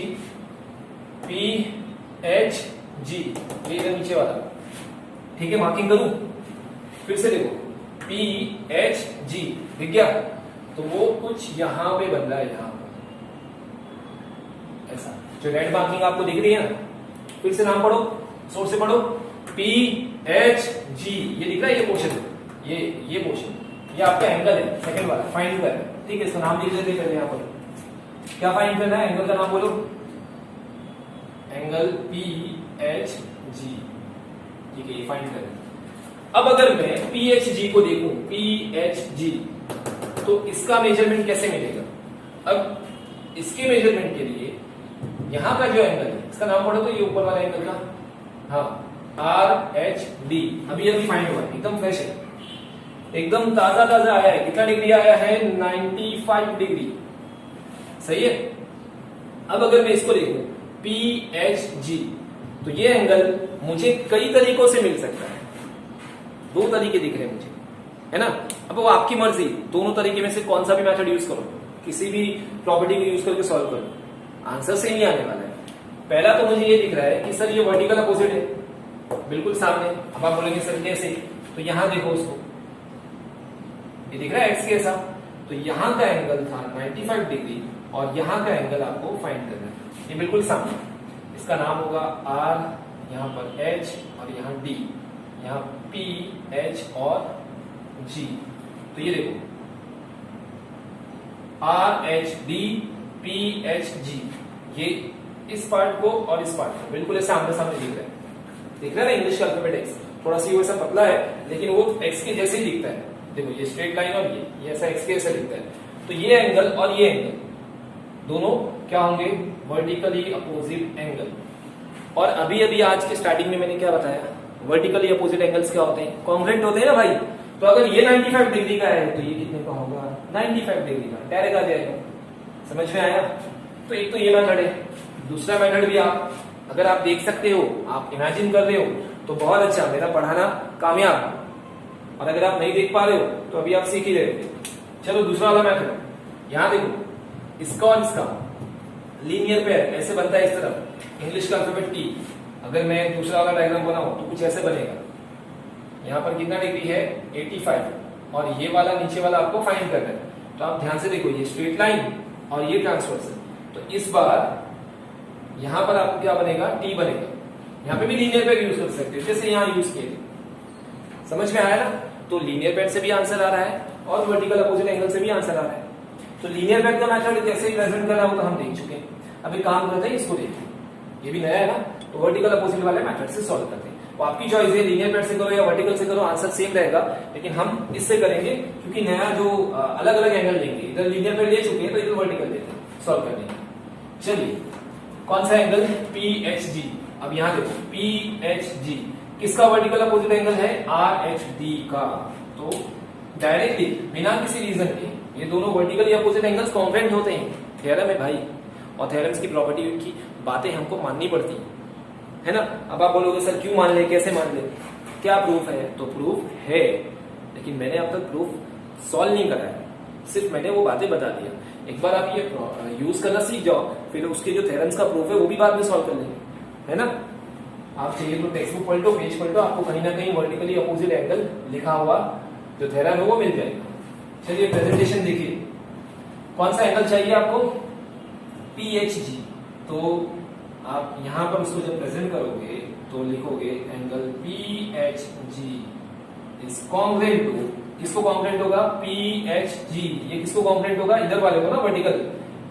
पी एच जी, ये इधर नीचे वाला। ठीक है, मार्किंग करूं? फिर से देखो, पी एच जी दिख गया। तो तो वो कुछ यहां पे बदला है, यहां पर ऐसा। जो रेड मार्किंग आपको दिख रही है ना, फिर से नाम पढ़ो, सोर्स से पढ़ो, पी एच जी, ये दिख रहा है, ये पोर्शन, ये पोर्शन, ये आपका एंगल है सेकंड वाला, फाइंड कर, ठीक है। इसका नाम लिख लेते पहले, यहां पर क्या फाइंड करना है, एंगल का नाम बोलो, एंगल पी एच जी, ठीक है, ये फाइंड करना। अब अगर मैं पी एच जी को देखूं, पी एच जी, तो इसका मेजरमेंट कैसे मिलेगा? अब इसके मेजरमेंट के लिए यहां का जो एंगल है, इसका नाम पढ़ो तो ये ऊपर वाला एंगल का, हाँ, आर एच डी, अभी अभी फाइंड हुआ, एकदम फ्रेश है, एकदम ताजा ताजा आया है। कितना डिग्री आया है? 95 डिग्री, सही है। अब अगर मैं इसको देखूं पी एच जी, तो ये एंगल मुझे कई तरीकों से मिल सकता है, दो तरीके दिख रहे हैं मुझे, है ना। अब वो आपकी मर्जी, दोनों तरीके में से कौन सा भी मेथड यूज करो, किसी भी प्रॉपर्टी को यूज करके सॉल्व करो, आंसर सेम ही आने वाला है। पहला तो मुझे ये दिख रहा है कि सर ये वर्टिकल अपोजिट है, बिल्कुल सामने। अब आप बोलेंगे सर कैसे? तो यहां देखो उसको, ये दिख रहा है एक्स के ऐसा, तो यहां का एंगल था 95 डिग्री और यहां का एंगल आपको फाइंड करना है, ये बिल्कुल सामने। इसका नाम होगा आर, यहां पर एच और यहां डी, यहां पी एच और जी। तो ये देखो are H D P H G, ये इस पार्ट को और इस पार्ट को बिल्कुल सामने सामने दिख रहा है, दिख रहा है ना। इंग्लिश का अल्फाबेट एक्स, थोड़ा सी वैसा पतला है लेकिन वो एक्स के जैसे ही दिखता है। देखो ये स्ट्रेट लाइन और ये ऐसा एक्स के जैसा दिखता है। तो ये एंगल और ये एंगल दोनों क्या होंगे? Vertically opposite angle. और अभी अभी आज के स्टार्टिंग में मैंने क्या बताया, वर्टिकली अपोजिट एंगल्स क्या होते हैं? कॉन्ग्रुएंट होते हैं ना भाई। तो अगर ये 95 डिग्री का है तो ये कितने का होगा? 95 डिग्री का, डायरेक्ट आ जाएगा। समझ में आया? तो एक तो ये मेथड है। दूसरा मेथड भी आप अगर आप देख सकते हो, आप इमेजिन कर रहे हो तो बहुत अच्छा, मेरा पढ़ाना कामयाब। और अगर आप नहीं देख पा रहे हो तो अभी आप सीख ही रहे हो। चलो दूसरा वाला मेथड, यहां देखो, इसका और इसका लीनियर पेयर ऐसे बनता है इस तरफ, इंग्लिश का अल्फाबेट टी। अगर मैं दूसरा वाला डायग्राम बनाऊं तो कुछ ऐसे बनेगा। यहाँ पर कितना डिग्री है? 85, और ये वाला नीचे वाला आपको फाइंड करना है। तो आप ध्यान से देखो, ये स्ट्रेट लाइन और ये ट्रांसवर्सल। तो इस बार यहां पर आपको क्या बनेगा? टी बनेगा। यहाँ पे भी लीनियर पेयर यूज कर सकते हो, जैसे यहाँ यूज किए। समझ में आया ना? तो लीनियर पेयर से भी आंसर आ रहा है और वर्टिकल अपोजिट एंगल से भी आंसर आ रहा है। तो लीनियर पेयर का मेथड कैसे प्रेजेंट करना हो तो हम देख चुके हैं। अभी काम करते हैं, इसको देखिए, ये भी नया है ना। तो वर्टिकल अपोजिट वाले मेथड से सॉल्व करते हैं। तो आपकी चॉइस है, लीनियर पेयर से करो या वर्टिकल से करो, आंसर सेम रहेगा। लेकिन हम इससे करेंगे क्योंकि नया जो अलग अलग एंगल लेंगे, इधर लीनियर पेयर ले चुके हैं तो इधर वर्टिकल लेते हैं सॉल्व करने के। चलिए, कौन सा एंगल? पी एच जी। अब यहां देखो, पी एच जी किसका वर्टिकल अपोजिट एंगल है? आर एच डी का। तो डायरेक्टली बिना किसी रीजन के ये दोनों वर्टिकली अपोजिट एंगल्स कॉन्ग्रुएंट होते हैं। थ्योरम है भाई, और थ्योरम्स की प्रॉपर्टी की बातें हमको माननी पड़ती है ना। अब आप बोलोगे सर क्यों मान ले, कैसे मान ले, क्या प्रूफ है? तो प्रूफ है, लेकिन मैंने अब तक प्रूफ सॉल्व नहीं कराया, सिर्फ मैंने वो बातें बता दिया। एक बार आप ये यूज करना सीख जाओ, फिर उसके जो थ्योरम्स का प्रूफ है वो भी बाद में सॉल्व कर लेंगे, है ना। आप चाहिए तो टेक्स्ट बुक पलटो, पेज पलटो, आपको कहीं ना कहीं वर्टिकली अपोजिट एंगल लिखा हुआ जो थ्योरम है वो मिल जाएगा। चलिए प्रेजेंटेशन देखिए, कौन सा एंगल चाहिए आपको? पी एच जी। तो आप यहां पर उसको जब प्रेजेंट करोगे तो लिखोगे angle P H G is congruent to, किसको कॉन्ग्रुएंट होगा? P H G. ये किसको कॉन्ग्रुएंट होगा? इधर वाले को ना, वर्टिकल,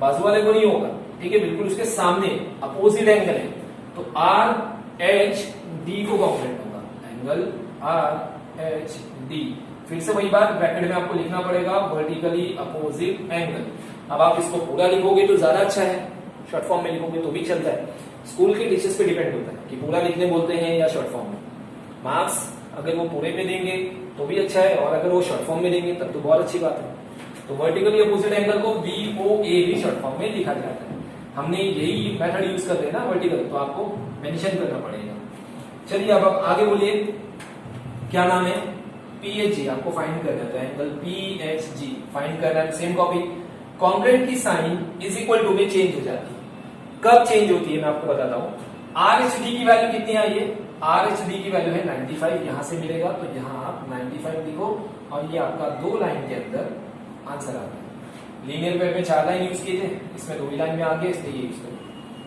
बाजू वाले को नहीं होगा, ठीक है, बिल्कुल उसके सामने अपोजिट एंगल है। तो आर एच डी को कॉन्ग्रुएंट होगा, एंगल आर एच डी। फिर से वही बात, ब्रैकेट में आपको लिखना पड़ेगा वर्टिकली अपोजिट एंगल। अब आप इसको पूरा लिखोगे तो ज्यादा अच्छा है, शॉर्ट फॉर्म में लिखोगे तो भी चलता है। स्कूल के टीचर्स पे डिपेंड होता है कि पूरा लिखने बोलते हैं या शॉर्ट फॉर्म में। मार्क्स अगर वो पूरे में देंगे तो भी अच्छा है, और अगर वो शॉर्ट फॉर्म में देंगे तब तो बहुत अच्छी बात है। तो वर्टिकली अपोजिट एंगल को VOA भी शॉर्ट फॉर्म में लिखा जाता है। हमने यही मेथड यूज करते हैं ना वर्टिकल, तो आपको मेंशन करना पड़ेगा। चलिए अब आप आगे बोलिए, क्या नाम है? PHG आपको फाइंड करना है, एंगल PHG फाइंड करना है। सेम कॉपी, कॉन्ग्रुएंट की साइन इज इक्वल टू में चेंज हो जाती है। कब चेंज होती है मैं आपको बताता हूं। RHD की वैल्यू कितनी आई है? RHD की वैल्यू है 95, यहां से मिलेगा तो यहां आप 95 लिखो, और ये आपका दो लाइन के अंदर आंसर आता है। लीनियर पेयर में 4 लाइन यूज किए थे, इसमें 2 ही लाइन में आ गया, इसलिए ये यूज करो।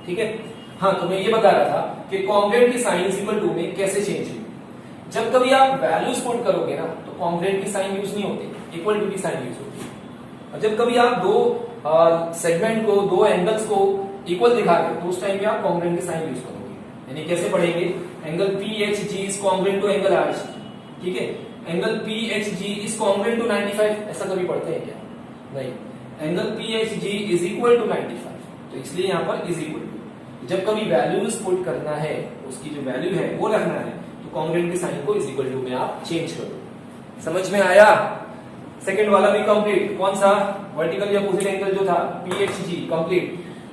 ठीक है। हाँ, तो मैं ये बता रहा था कि कॉन्ग्रुएंट की साइन इज इक्वल टू में कैसे चेंज हुई। जब कभी आप वैल्यूज पुट करोगे ना तो कॉन्ग्रुएंट की साइन यूज नहीं होती, इक्वल टू की साइन यूज होती है। और जब कभी आप दो सेगमेंट को, दो एंगल्स को इक्वल दिखा रहे हो तो उस टाइम पे आप कॉन्ग्रुएंट की साइन यूज करोगे। यानी कैसे पढ़ेंगे, angle PHG is congruent to angle RHG। ठीक है, angle PHG is congruent to 95, ऐसा कभी पढ़ते हैं क्या? नहीं, angle PHG is equal to 95, तो इसलिए यहां पर इज इक्वल टू। जब कभी वैल्यूज पुट करना है, उसकी जो वैल्यू है वो रखना है, तो कॉन्ग्रुएंट की साइन को इज इक्वल टू में आप चेंज करो। समझ में आया? सेकंड वाला भी कंप्लीट। कौन सा? वर्टिकल या अपोजिट एंगल जो था PHG कंप्लीट।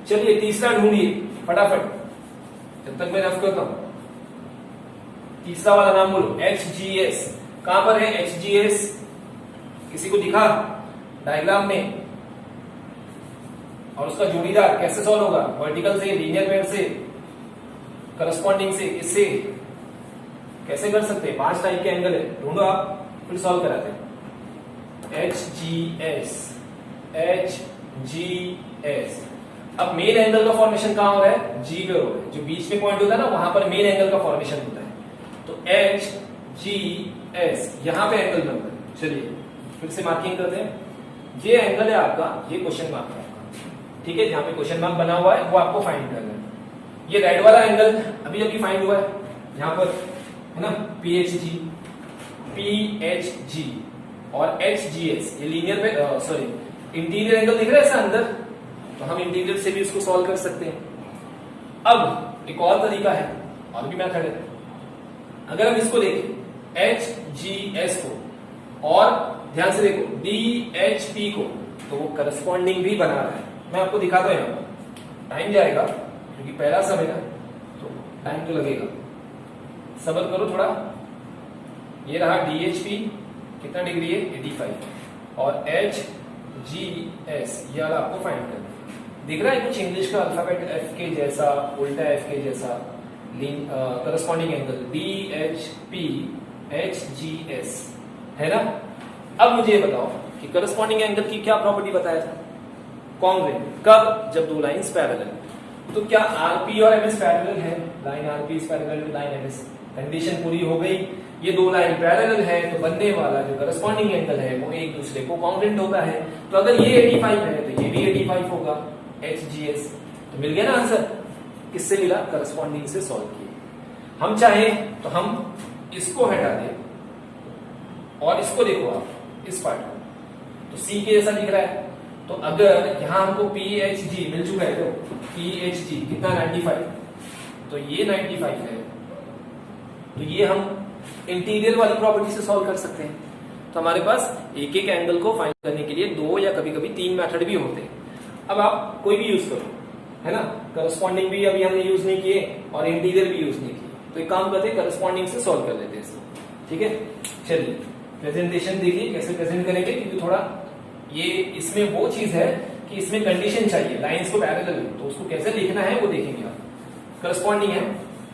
चलिए तीसरा ढूंढिए फटाफट, जब तक मैं रफ करता हूं। तीसरा वाला नाम बोलो, HGS। कहां पर है HGS? किसी को दिखा डायग्राम में? और उसका जोड़ीदार कैसे सॉल्व होगा? वर्टिकल से, लीनियर पेयर से, करस्पॉन्डिंग से, इससे कैसे कर सकते हैं? 5 टाइप के एंगल है, ढूंढो आप, फिर सॉल्व कराते हैं। HGS, HGS। अब मेन एंगल का फॉर्मेशन कहां हो रहा है? G पे हो रहा है। जो बीच में पॉइंट होता है ना, वहां पर मेन एंगल का फॉर्मेशन होता है। तो HGS यहां पे एंगल बनता है। चलिए फिर से मार्किंग करते हैं। ये एंगल है आपका, ये क्वेश्चन मार्क है आपका। ठीक है, जहां पे क्वेश्चन मार्क बना हुआ है वो आपको फाइंड करना है। ये रेड वाला एंगल अभी अभी फाइंड हुआ है, यहां पर है ना, PHG और HGS। ये लीनियर पे सॉरी इंटीरियर एंगल दिख रहा है ऐसा अंदर, तो हम इंटीरियर से भी इसको सॉल्व कर सकते हैं। अब एक और तरीका है, और भी मेथड है। अगर हम इसको देखें HGS को और ध्यान से देखो DHP को, तो वो करस्पॉन्डिंग भी बना रहा है। मैं आपको दिखाता हूं, यहां पर टाइम जाएगा क्योंकि पहला समय है, तो टाइम तो लगेगा, सब्र करो थोड़ा। ये रहा DHP, कितना डिग्री है? 85। और HGS ये वाला आपको फाइंड करना है। दिख रहा है कुछ इंग्लिश का अल्फाबेट F के जैसा, उल्टा F के जैसा, करस्पॉन्डिंग एंगल DHP HGS है ना। अब मुझे ये बताओ कि करस्पॉन्डिंग एंगल की क्या प्रॉपर्टी बताया था? कॉन्ग्रुएंट। कब? जब दो लाइंस पैरेलल। तो क्या RP और MS पैरेलल है? Line RP is parallel to line MS। कंडीशन पूरी हो गई, ये दो लाइन पैरेलल है, तो बनने वाला जो करस्पॉन्डिंग एंगल है वो एक दूसरे को कॉन्ग्रुएंट होता है। तो अगर ये 85 है तो ये भी 85 होगा, HGS। तो मिल गया ना आंसर। किससे मिला? करस्पॉन्डिंग से सॉल्व किए। हम चाहें तो हम इसको हटा दें और इसको देखो आप, इस पार्ट को, तो C के जैसा दिख रहा है। तो अगर यहां हमको PHG मिल चुका है, तो PHG कितना? 95। तो ये 95 है, तो ये हम इंटीरियर वाली प्रॉपर्टी से सॉल्व कर सकते हैं। तो हमारे पास एक एक एंगल को फाइंड करने के लिए 2 या कभी कभी 3 मेथड भी होते हैं। अब आप कोई भी यूज करो, है ना। करस्पॉन्डिंग भी अभी हमने यूज नहीं किए और इंटीरियर भी यूज नहीं किए, तो एक काम करते हैं, करस्पॉन्डिंग से सॉल्व कर लेते हैं इसको। ठीक है, चलिए प्रेजेंटेशन देखिए कैसे प्रेजेंट करेंगे, क्योंकि थोड़ा ये इसमें वो चीज है कि इसमें कंडीशन चाहिए, लाइंस को पैरेलल, तो उसको कैसे लिखना है वो देखेंगे आप। करस्पॉन्डिंग है,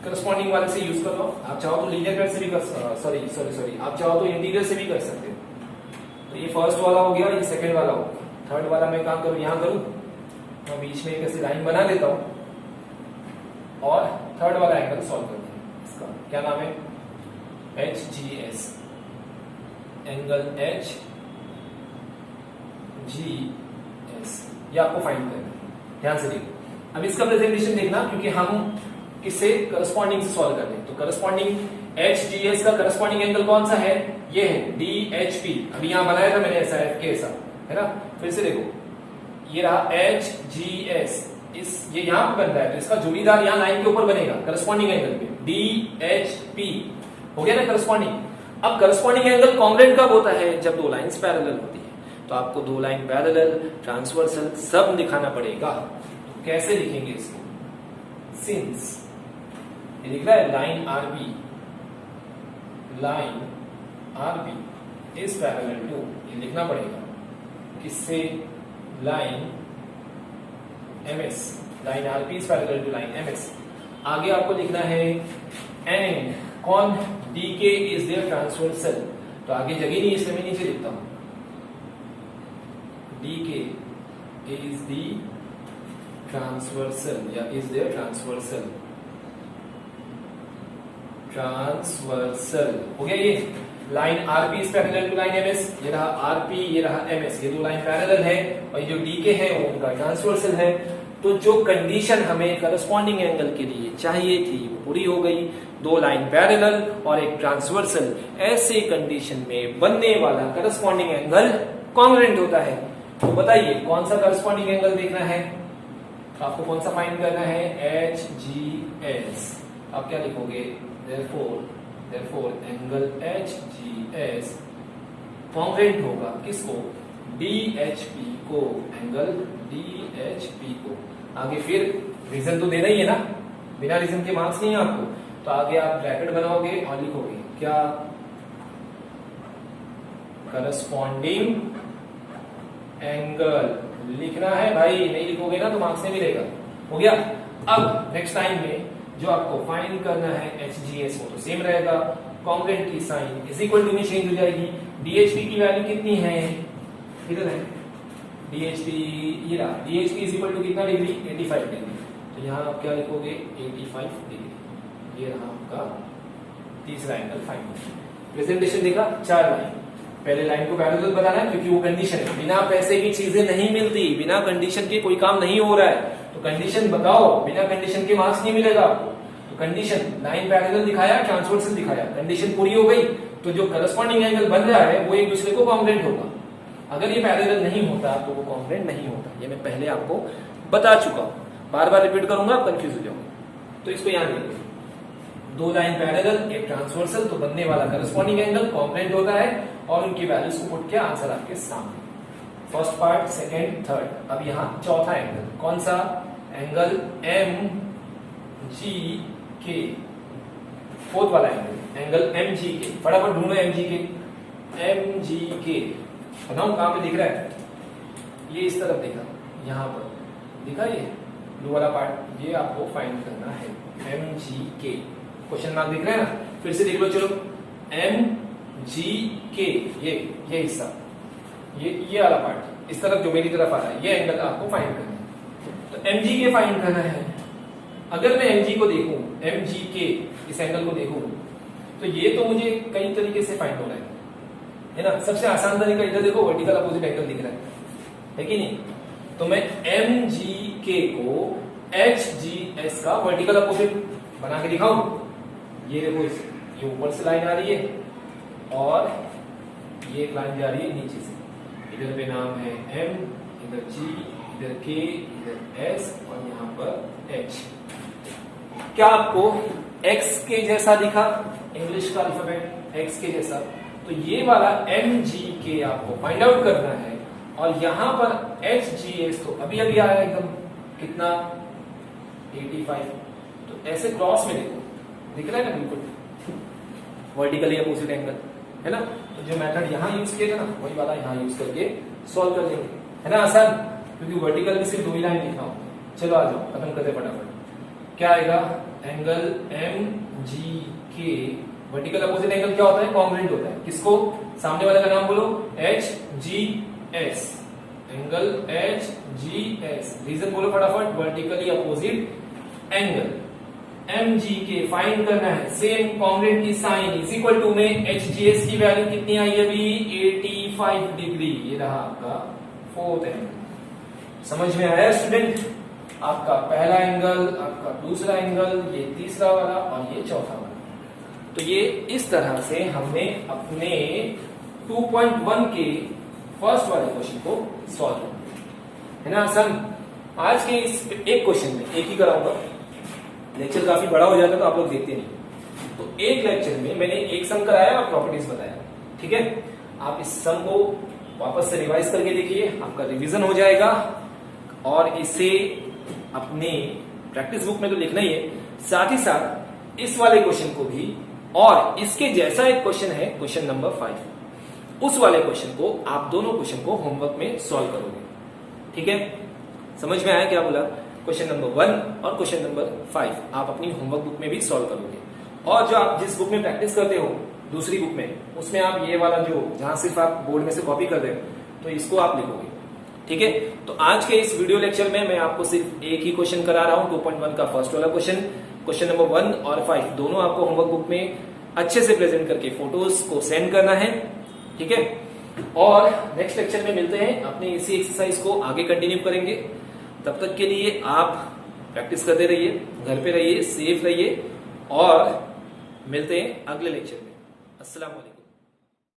करस्पॉन्डिंग वाले से यूज कर लो। आप चाहो तो लीनियर पेयर से भी कर, सॉरी आप चाहो तो इंटीरियर से भी कर सकते हो। तो ये फर्स्ट वाला हो गया, ये सेकंड वाला हो गया। थर्ड वाला मैं काम करूं, यहां करूं, मैं बीच में एक ऐसी लाइन बना देता हूं और थर्ड वाला एंगल सॉल्व करते हैं। इसका क्या नाम है? HGS, एंगल HGS, ये आपको फाइंड करना है। ध्यान से देखो, अब इसका प्रेजेंटेशन देखना, क्योंकि हम किससे? करस्पॉन्डिंग से सॉल्व करते हैं। तो करस्पॉन्डिंग HGS का करस्पॉन्डिंग एंगल कौन सा है? ये है DHP। अभी यहां बनाया था मैंने ऐसा, F के ऐसा, है ना। फिर से देखो, ये रहा HGS, ये यहां पर बन रहा है, तो इसका जोड़ीदार यहां लाइन के ऊपर बनेगा करस्पॉन्डिंग एंगल पे, DHP हो गया ना करस्पॉन्डिंग। अब करस्पॉन्डिंग एंगल कॉन्ग्रुएंट कब होता है? जब दो लाइंस पैरेलल होती है। तो आपको दो लाइन पैरेलल, ट्रांसवर्सल सब दिखाना पड़ेगा। तो कैसे लिखेंगे इसको? सिंस ये लिख रहा है line RB is parallel to, ये लिखना पड़ेगा किससे? Line MS, line RP is parallel to line MS। आगे आपको लिखना है एंड कौन? DK is their transversal. तो आगे जगह नहीं, इसलिए मैं नीचे लिखता हूं DK इज द ट्रांसवर्सल या इज देयर ट्रांसवर्सल हो गया। ये line RP is parallel to line MS, ये रहा आरपी, ये रहा एमएस, ये दो लाइन पैरेलल है और ये जो डीके है वो उनका ट्रांसवर्सल है। तो जो कंडीशन हमें करस्पॉन्डिंग एंगल के लिए चाहिए थी वो पूरी हो गई, दो लाइन पैरेलल और एक ट्रांसवर्सल। ऐसे कंडीशन में बनने वाला करस्पॉन्डिंग एंगल कॉन्ग्रुएंट होता है। तो बताइए कौन सा करस्पॉन्डिंग एंगल देखना है, आपको कौन सा फाइंड करना है, एच जी एस। आप क्या लिखोगे, therefore angle H G S congruent होगा किसको, DHP को, एंगल DHP को। आगे फिर रीजन तो देना ही है ना, बिना रीजन के मार्क्स नहीं है आपको। तो आगे आप ब्रैकेट बनाओगे और लिखोगे क्या, करस्पॉन्डिंग एंगल लिखना है भाई, नहीं लिखोगे ना तो मार्क्स नहीं मिलेगा। हो गया। अब नेक्स्ट टाइम में जो आपको फाइंड करना है HGS वो तो सेम रहेगा, कॉन्ग्रुएंट की साइन इज इक्वल टू में चेंज हो जाएगी। DHP की वैल्यू कितनी है, इधर है DHP, ये रहा DHP इज इक्वल टू कितना डिग्री, 85 डिग्री। तो यहाँ आप क्या लिखोगे, 85 डिग्री। ये रहा आपका तीसरा एंगल फाइंड। प्रेजेंटेशन देखा, 4 लाइन, पहले लाइन को पैरेलल बताना है क्योंकि वो कंडीशन है, बिना पैसे की चीजें नहीं मिलती, बिना कंडीशन के कोई काम नहीं हो रहा है। तो कंडीशन बताओ, बिना कंडीशन के मार्क्स नहीं मिलेगा आपको। तो कंडीशन लाइन पैरेलल दिखाया, ट्रांसवर्सल दिखाया, कंडीशन पूरी हो गई, तो जो करस्पॉन्डिंग एंगल बन रहा है वो एक दूसरे को कॉन्ग्रुएंट होगा। अगर ये पैरेलल नहीं होता तो वो कॉन्ग्रुएंट नहीं होता, ये मैं पहले आपको बता चुका हूं, बार बार रिपीट करूंगा आप कंफ्यूज हो जाओगे। तो इसको याद रखिए, दो लाइन पैरेलल एक ट्रांसवर्सल, तो बनने वाला करस्पॉन्डिंग एंगल कॉन्ग्रुएंट होता है और उनकी वैल्यूज को पुट किया, आंसर आपके सामने। First part, second, third. अब यहाँ चौथा एंगल, कौन सा एंगल, MGK, फोर्थ वाला एंगल MGK। फटाफट ढूंढो MGK बताऊं कहां पे दिख रहा है, ये इस तरफ दिखा, यहां पर दिखा, ये ब्लू वाला पार्ट, ये आपको फाइंड करना है MGK। क्वेश्चन मार्क दिख रहा है ना, फिर से देख लो, चलो MGK, ये हिस्सा, ये वाला पार्ट इस तरफ जो मेरी तरफ आ रहा है, ये एंगल आपको फाइंड करना है। तो MGK फाइंड करना है। अगर मैं MG को देखूं, MGK इस एंगल को देखूं, तो ये तो मुझे कई तरीके से फाइंड हो रहा है ना। सबसे आसान तरीका इधर देखो, वर्टिकल अपोजिट एंगल दिख रहा है कि नहीं। तो मैं MGK को HGS का वर्टिकल अपोजिट बना के दिखाऊं। ये देखो, ये ऊपर से लाइन आ रही है और ये एक लाइन जा रही है नीचे से। इधर पे नाम है M, इधर G, इधर K, इधर S और यहाँ पर H। क्या आपको X के जैसा दिखा, इंग्लिश का अल्फाबेट X के जैसा, तो ये वाला MGK आपको फाइंड आउट करना है। और यहां पर HGS तो अभी अभी आया एकदम, कितना, 85। तो ऐसे क्रॉस में देखो, दिख रहा है ना, बिल्कुल वर्टिकली अपोजिट एंगल है ना। तो जो मेथड यहां यूज किया था ना, वही वाला यहां यूज करके सॉल्व कर लेंगे, है ना आसान, क्योंकि वर्टिकल में सिर्फ 2 ही लाइन लिखा हूं। चलो आ जाओ, खत्म करते फटाफट। क्या आएगा, angle MGK, vertical opposite angle क्या होता है, कॉन्ग्रुएंट होता है। किसको, सामने वाले का नाम बोलो, HGS, एंगल HGS। रीजन बोलो फटाफट, vertically opposite angle MGK find करना है। सेम कॉन्ग्रुएंट की साइन इज इक्वल टू में HGS की वैल्यू कितनी आई अभी, 85 डिग्री। ये रहा आपका फोर्थ एंगल। समझ में आया स्टूडेंट, आपका पहला एंगल, आपका दूसरा एंगल, ये तीसरा वाला और ये चौथा वाला। तो ये इस तरह से हमने अपने 2.1 के फर्स्ट वाले क्वेश्चन को सॉल्व किया, है ना आसान। आज के इस एक क्वेश्चन में एक ही कराऊंगा, लेक्चर काफी बड़ा हो जाता है तो आप लोग देखते नहीं। तो एक लेक्चर में मैंने एक सम कराया और प्रॉपर्टीज बताया, ठीक है। आप इस सम को वापस से रिवाइज करके देखिए, आपका रिवीजन हो जाएगा और इसे अपने प्रैक्टिस बुक में तो लिखना ही है, साथ ही साथ इस वाले क्वेश्चन को भी, और इसके जैसा एक क्वेश्चन है क्वेश्चन नंबर 5, उस वाले क्वेश्चन को आप दोनों क्वेश्चन को होमवर्क में सॉल्व करोगे, ठीक है। समझ में आया क्या बोला, क्वेश्चन नंबर 1 और क्वेश्चन नंबर 5 आप अपनी होमवर्क बुक में भी सॉल्व करोगे। और जो आप जिस बुक में प्रैक्टिस करते हो, दूसरी बुक में, उसमें आप ये वाला जो जहां सिर्फ आप बोर्ड में से कॉपी कर रहे हो, तो इसको आप लिखोगे। ठीक है। तो आज के इस वीडियो लेक्चर में मैं आपको सिर्फ एक ही क्वेश्चन करा रहा हूं, 2.1 का फर्स्ट वाला क्वेश्चन नंबर 1 और 5 दोनों आपको होमवर्क बुक में अच्छे से प्रेजेंट करके फोटोज को सेंड करना है, ठीक है। और नेक्स्ट लेक्चर में मिलते हैं, अपने इसी एक्सरसाइज को आगे कंटिन्यू करेंगे। तब तक के लिए आप प्रैक्टिस करते रहिए, घर पे रहिए, सेफ रहिए और मिलते हैं अगले लेक्चर में। अस्सलाम वालेकुम।